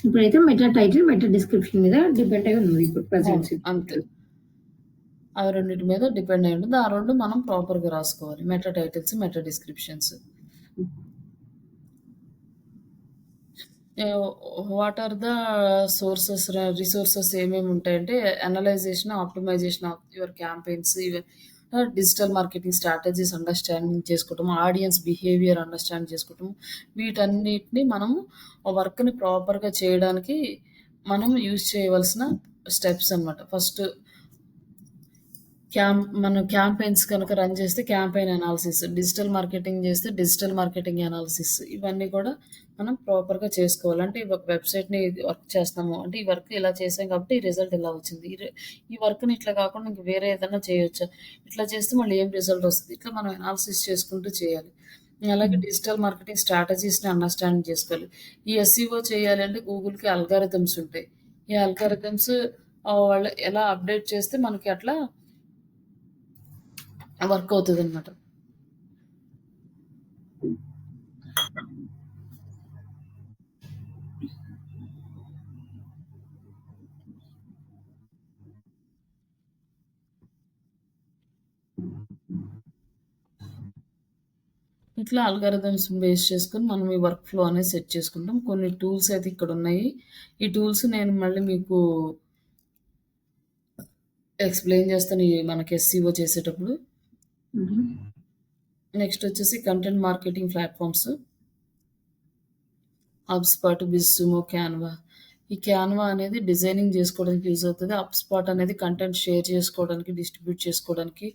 ఇప్పుడైతే మెటా టైటిల్, మెటా డిస్క్రిప్షన్ మీద డిపెండ్ అయి ఉన్నది ఇప్పుడు అవును. ప్రెజెంట్ అంతే. సిట్యుయేషన్‌లో. అవి రెండిటి మీద డిపెండ్ అయ్యి ఉంటుంది. ఆ 2 మనం ప్రాపర్‌గా రాసుకోవాలి. Meta titles, meta descriptions. Ah, what are the sources resources ఏమేమి ఉంటాయంటే analysation, optimisation of your campaigns digital marketing strategies understanding చేసుకోవటం, ఆడియన్స్ బిహేవియర్ అండర్‌స్టాండ్ చేసుకోవటం, వీటన్నిటిని మనము వర్క్‌ని ప్రాపర్‌గా చేయడానికి మనం యూజ్ చేయవలసిన స్టెప్స్ అన్నమాట. ఫస్ట్ మనం క్యాంపెయిన్స్ కనుక రన్ చేస్తే క్యాంపెయిన్ అనాలిసిస్, డిజిటల్ మార్కెటింగ్ చేస్తే డిజిటల్ మార్కెటింగ్ అనాలిసిస్ ఇవన్నీ కూడా మనం ప్రాపర్‌గా చేసుకోవాలి. అంటే ఒక వెబ్‌సైట్‌ని వర్క్ చేస్తాము. అంటే ఈ వర్క్ ఇలా చేసాం కాబట్టి ఈ రిజల్ట్ ఇలా వచ్చింది. ఈ వర్క్‌ని ఇట్లా కాకుండా ఇంక వేరే ఏదన్నా చేయొచ్చా? ఇట్లా చేస్తే మళ్ళీ ఏం రిజల్ట్ వస్తది? ఇట్లా మనం అనాలిసిస్ చేసుకుంటూ చేయాలి. అలాగే హ్మ్. డిజిటల్ మార్కెటింగ్ స్ట్రాటజీస్‌ని అండర్‌స్టాండ్ చేసుకోవాలి. ఈ ఎస్‌ఈఓ చేయాలి అంటే గూగుల్‌కి అల్గారిథమ్స్ ఉంటాయి. ఈ అల్గారిథమ్స్ వాళ్ళు ఎలా అప్డేట్ చేస్తే మనకి అట్లా వర్క్ అవుతదనమాట. ఇట్లా అల్గారిథమ్స్ బేస్ చేసుకొని మనం ఈ వర్క్ ఫ్లో అనేది సెట్ చేసుకుంటాం. కొన్ని టూల్స్ అయితే ఇక్కడున్నాయి. ఈ టూల్స్ నేను మళ్ళీ మీకు ఎక్స్‌ప్లెయిన్ చేస్తాను మనకి ఎస్‌సీఓ చేసేటప్పుడు. హుహు. నెక్స్ట్ వచ్చేసి content marketing platforms. HubSpot, BuzzSumo, Canva. ఈ క్యాన్వా అనేది డిజైనింగ్ జేసుకోవడానికి యూజ్ అవుతది. హబ్‌స్పాట్ అనేది కంటెంట్ షేర్ చేసుకోవడానికి, డిస్ట్రిబ్యూట్ చేసుకోవడానికి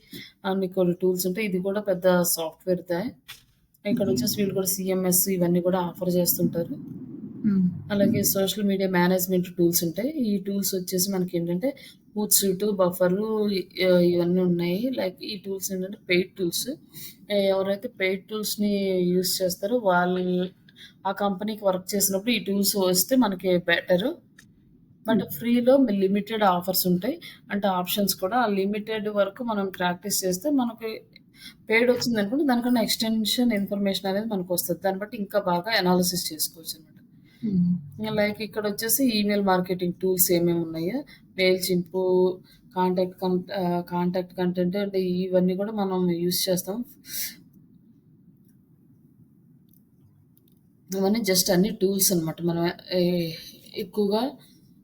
అన్ని కొన్ని టూల్స్ ఉంటాయి. ఇది కూడా పెద్ద సాఫ్ట్‌వేర్‌దే. ఓకే. ఇక్కడొచ్చేసి వీళ్ళు కూడా సీఎంఎస్ ఇవన్నీ కూడా ఆఫర్ చేస్తుంటారు. హ్మ్. అలాగే సోషల్ మీడియా మేనేజ్‌మెంట్ టూల్స్ ఉంటాయి. ఈ టూల్స్ వచ్చేసి మనకేంటంటే హూట్‌సూట్, బఫరు ఇవన్నీ ఉన్నాయి. లైక్ ఈ టూల్స్ ఏంటంటే పెయిడ్ టూల్స్. ఎవరైతే పెయిడ్ టూల్స్‌ని యూజ్ చేస్తారో ఆ కంపెనీకి వర్క్ చేసినప్పుడు ఈ టూల్స్ వస్తే మనకి బెటరు. బట్ హ్మ్. ఫ్రీలో లిమిటెడ్ ఆఫర్స్ ఉంటాయి. అంటే ఆప్షన్స్ కూడా ఆ లిమిటెడ్ వరకు మనం ప్రాక్టీస్ చేస్తే మనకి పెయిడ్ వచ్చిందనుకోండి దానికన్నా ఎక్స్‌టెన్షన్ ఇన్ఫర్మేషన్ అనేది మనకొస్తది. దాన్ని బట్టి ఇంకా బాగా అనాలిసిస్ చేసుకోవచ్చనమాట. హ్మ్. లైక్ ఇక్కడొచ్చేసి ఈమెయిల్ మార్కెటింగ్ టూల్స్ ఏమేమున్నాయో మెయిల్ చింపు, కాంటాక్ట్ కంటెంట్ అంటే ఇవన్నీ కూడా మనం యూజ్ చేస్తాం. ఇవన్నీ జస్ట్ అన్ని టూల్స్ అనమాట. మనం ఏ ఎక్కువగా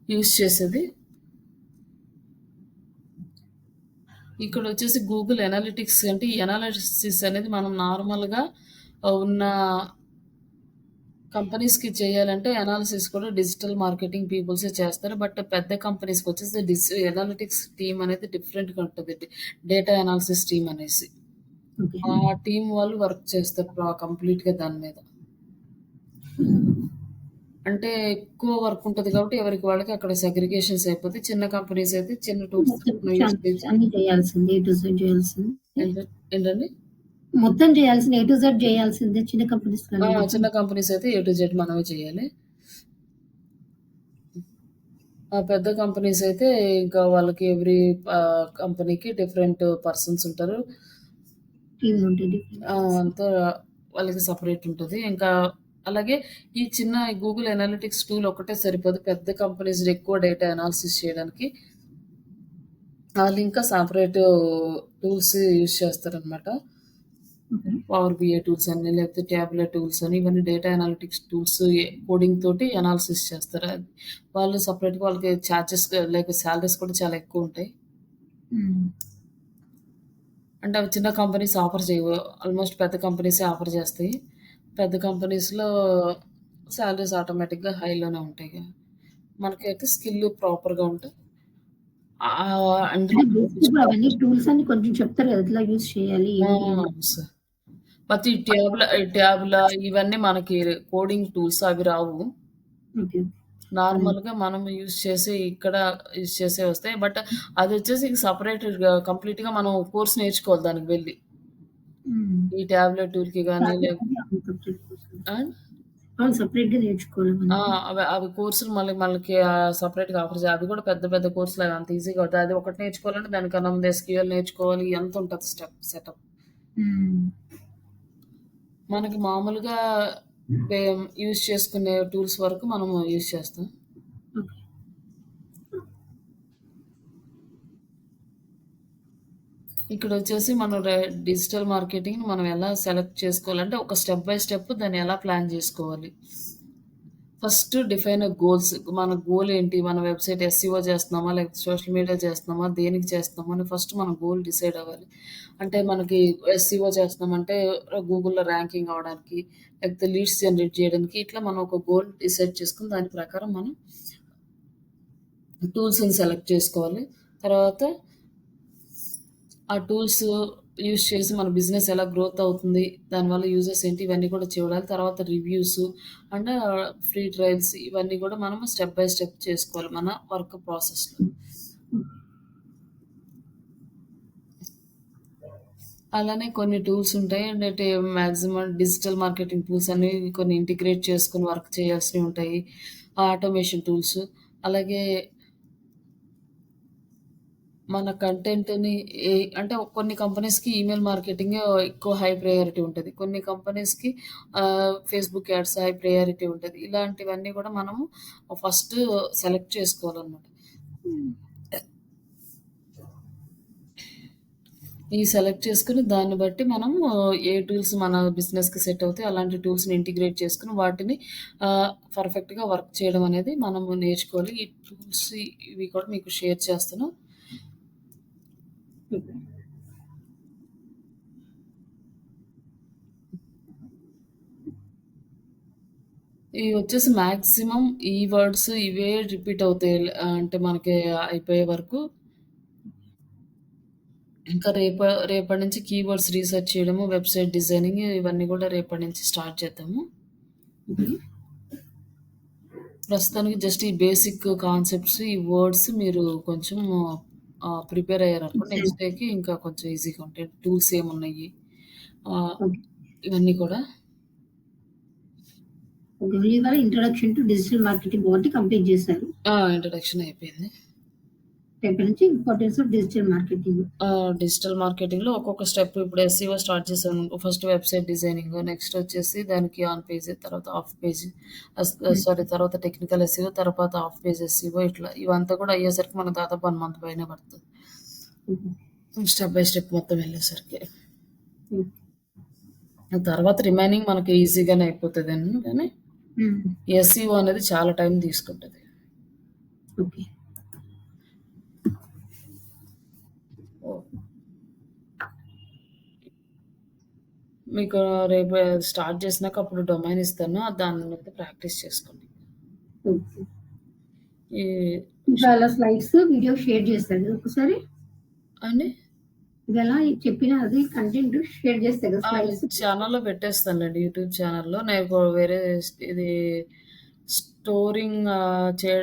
యూజ్ చేసేది. ఇక్కడొచ్చేసి గూగుల్ ఎనాలిటిక్స్ అంటే ఈ ఎనాలిసిస్ అనేది మనం నార్మల్‌గా ఉన్న కంపెనీస్‌కి చేయాలంటే అనాలిసిస్ కూడా డిజిటల్ మార్కెటింగ్ పీపుల్సే చేస్తారు. బట్ పెద్ద కంపెనీస్‌కొచ్చేసి ఎనాలిటిక్స్ టీమ్ అనేది డిఫరెంట్‌గా ఉంటది. డేటా అనాలిసిస్ టీమ్ అనేసి. ఓకే. ఆ టీమ్ వాళ్ళు వర్క్ చేస్తారు కంప్లీట్‌గా దాని మీద. అంటే ఎక్కువ వర్క్ ఉంటది కాబట్టి ఎవరికి వాళ్ళకి అక్కడ సెగ్రిగేషన్స్ అయిపోతాయి. చిన్న కంపెనీస్ అయితే చిన్న టూల్స్ మొత్తం యూజ్ చేయొచ్చు. అన్నీ చేయాల్సిందే. ఏ టు జెడ్ చేయాల్సిందే. ఏంట ఏంటండి? మొత్తం చేయాల్సింది. ఏ టు జెడ్ చేయాల్సిందే చిన్న కంపెనీస్‌లో మొత్తం. చిన్న కంపెనీస్ అయితే ఏ టు జెడ్ మనమే చేయాలి. పెద్ద కంపెనీస్ అయితే ఇంకా వాళ్ళకి కంపెనీకి డిఫరెంట్ పర్సన్స్ ఉంటారు. టీమ్‌లు ఉంటాయి డిఫరెంట్ టీమ్స్. అంతా వాళ్ళకి సెపరేట్ ఉంటది. ఇంకా అలాగే ఈ చిన్న గూగుల్ అనలిటిక్స్ టూల్ ఒక్కటే సరిపోదు. పెద్ద కంపెనీస్ ఎక్కువ డేటా అనాలిసిస్ చేయడానికి ఆళ్ళు ఇంకా సెపరేట్ టూల్స్ యూజ్ చేస్తారనమాట. ఓకే. పవర్ బిఐ టూల్స్ అని, లేకపోతే ట్యాబ్లెట్ టూల్స్ అని ఇవన్నీ డేటా అనాలిటిక్స్ టూల్స్ కోడింగ్ తోటి అనాలిసిస్ చేస్తారు. వాళ్ళు సెపరేట్‌గా వాళ్ళకి చార్జెస్ లైక్ సాలరీస్ కూడా చాలా ఎక్కువుంటాయి. హ్మ్. అంటే అవి చిన్న కంపెనీస్ ఆఫర్ చేయవు. ఆల్‌మోస్ట్ పెద్ద కంపెనీసే ఆఫర్ చేస్తాయి. పెద్ద కంపెనీస్‌లో సాలరీస్ ఆటోమేటిక్‌గా హైలోనే ఉంటాయిగా. మనకైతే స్కిల్ ప్రాపర్‌గా ఉంటే అందులో అంటే బేసిక్‌గా ఇప్పుడు అవన్నీ టూల్స్ అన్ని కొంచెం చెప్తారు కదా! ఎట్లా యూజ్ చేయాలి? ఆ! ఏంటి అని. సార్. ప్రతి ఇవన్నీ మనకి కోడింగ్ టూల్స్ అవి రావు. ఓకే. అదే. నార్మల్‌గా మనం యూజ్ చేసేవి వస్తాయి. బట్ అదొచ్చేసి సెపరేట్‌గా కంప్లీట్‌గా మనం కోర్స్ నేర్చుకోవాలి దానికి వెళ్లి. హ్మ్. ఈ టాబ్లెట్ టూల్‌కి గాని టాబ్లెట్ అంటే అవును సపరేట్ కోర్సెస్. ఆ! అవును సెపరేట్‌గా నేర్చుకోవాలి ఆ! మనకి. అవి కోర్సులు మనకి సెపరేట్‌గా ఆఫర్ అవి కూడా పెద్ద పెద్ద కోర్సులు అవి అంత ఈజీగా అవుతాయి. అది ఒకటి నేర్చుకోవాలంటే దానికన్నా ముందు ఎస్‌క్యూఎల్ నేర్చుకోవాలి. ఎంతుంటది సెటప్. హ్మ్. మనకి మామూలుగా యూజ్ చేసుకునే టూల్స్ వరకు మనము యూజ్ చేస్తాం. ఓకే. ఇక్కడొచ్చేసి మనం డిజిటల్ మార్కెటింగ్‌ని మనం ఎలా సెలెక్ట్ చేసుకోవాలంటే, ఒక స్టెప్ బై స్టెప్ దాన్ని ఎలా ప్లాన్ జేసుకోవాలి. First define goals. మన గోల్ ఏంటి? మన వెబ్‌సైట్ ఎస్‌సిఓ చేస్తున్నామా? లేకపోతే సోషల్ మీడియా చేస్తున్నామా? దేనికి చేస్తున్నామా? అని ఫస్ట్ మనం గోల్ డిసైడ్ అవ్వాలి. అంటే మనకి ఎస్‌సిఓ చేస్తున్నామంటే గూగుల్‌లో ర్యాంకింగ్ అవ్వడానికి, లేకపోతే లీడ్స్ జనరేట్ చేయడానికి ఇట్లా మనం ఒక గోల్ డిసైడ్ చేసుకొని దాని ప్రకారం మనం టూల్స్‌ని సెలెక్ట్ చేసుకోవాలి. తర్వాత ఆ టూల్స్ యూజ్ చేసి మన బిజినెస్ ఎలా గ్రోత్ అవుతుంది, దానివల్ల యూజెస్ ఏంటి ఇవన్నీ కూడా చూడాలి. తర్వాత రివ్యూస్ అండ్ ఫ్రీ ట్రయల్స్ ఇవన్నీ కూడా మనము స్టెప్ బై స్టెప్ చేసుకోవాలి మన వర్క్ ప్రాసెస్‌లో. అలానే కొన్ని టూల్స్ ఉంటాయి. And maximum digital marketing tools అనేవి కొన్ని ఇంటిగ్రేట్ చేసుకొని వర్క్ చేయాల్సినవి ఉంటాయి. ఆటోమేషన్ టూల్స్ అలాగే మన కంటెంట్‌ని అంటే కొన్ని కంపెనీస్‌కి ఈమెయిల్ మార్కెటింగ్ ఎక్కువ హై ప్రయారిటీ ఉంటది. కొన్ని కంపెనీస్‌కి ఫేస్‌బుక్ యాడ్స్ హై ప్రయారిటీ ఉంటది. ఇలాంటివన్నీ కూడా మనము ఫస్ట్ సెలెక్ట్ చేసుకోవాలనమాట. ఈ సెలెక్ట్ చేసుకొని దాన్ని బట్టి మనం ఏ టూల్స్ మన బిజినెస్‌కి సెట్ అవుతాయి అలాంటి టూల్స్‌ని ఇంటిగ్రేట్ చేసుకొని వాటిని పర్ఫెక్ట్‌గా వర్క్ చేయడం అనేది మనము నేర్చుకోవాలి. ఈ టూల్స్ ఇవి కూడా మీకు షేర్ చేస్తాను. ఇవి వచ్చేసి మాక్సిమం ఈ వర్డ్స్ ఇవే రిపీట్ అవుతాయి. అంటే మనకి అయిపోయే వరకు. ఇంకా రేపటి నుంచి కీవర్డ్స్ రీసెర్చ్ చేయడము, వెబ్‌సైట్ డిజైనింగ్ ఇవన్నీ కూడా రేపటి నుంచి స్టార్ట్ చేద్దాము. ప్రస్తుతానికి జస్ట్ ఈ బేసిక్ కాన్సెప్ట్స్, ఈ వర్డ్స్ మీరు కొంచెం ప్రిపేర్ అయ్యారనుకోండి నెక్స్ట్ డేకి ఇంకా కొంచెం ఈజీగా ఉంటాయి. టూల్స్ ఏమున్నాయి ఇవన్నీ కూడా. ఇవాళ ఇంట్రొడక్షన్ టు డిజిటల్ మార్కెటింగ్ ఒకటి కంప్లీట్ చేశారు. ఇంట్రొడక్షన్ అయిపోయింది. రేపటి నుంచి importance of digital marketing. Digital మార్కెటింగ్‌లో ఒక్కొక్క స్టెప్ ఇప్పుడు ఎస్‌ఈఓ స్టార్ట్ చేశాను. ఫస్ట్ వెబ్‌సైట్ డిజైనింగ్, నెక్స్ట్ వచ్చేసి దానికి ఆన్ పేజ్, తర్వాత ఆఫ్ పేజ్, తర్వాత టెక్నికల్ ఎస్‌ఈఓ, తర్వాత ఆఫ్ పేజ్ ఎస్‌ఈఓ ఇట్లా ఇవంతా కూడా అయ్యేసరికి మనకు దాదాపు 1 మంత్ పైనే పడుతుంది. స్టెప్ బై స్టెప్ మొత్తం వెళ్ళేసరికి. తర్వాత రిమైనింగ్ మనకి ఈజీగానే అయిపోతదండి. కానీ ఎస్‌ఈఓ అనేది చాలా టైం తీసుకుంటది. ఓకే. మీకు రేపు స్టార్ట్ చేసినాక అప్పుడు డొమైన్ ఇస్తాను. దాని మీద ప్రాక్టీస్ చేసుకోండి. ఓకే. ఇవాళ స్లైడ్స్ వీడియో షేర్ చేస్తాను ఒకసారి అండి. ఇవాళ చెప్పిన అది కంటెంట్ షేర్ చేస్తాను స్లైడ్స్. ఛానల్‌లో పెట్టేస్తానులెండి. యూట్యూబ్ ఛానల్‌లో. నాకు వేరే ఇది స్టోరింగ్ చేయడం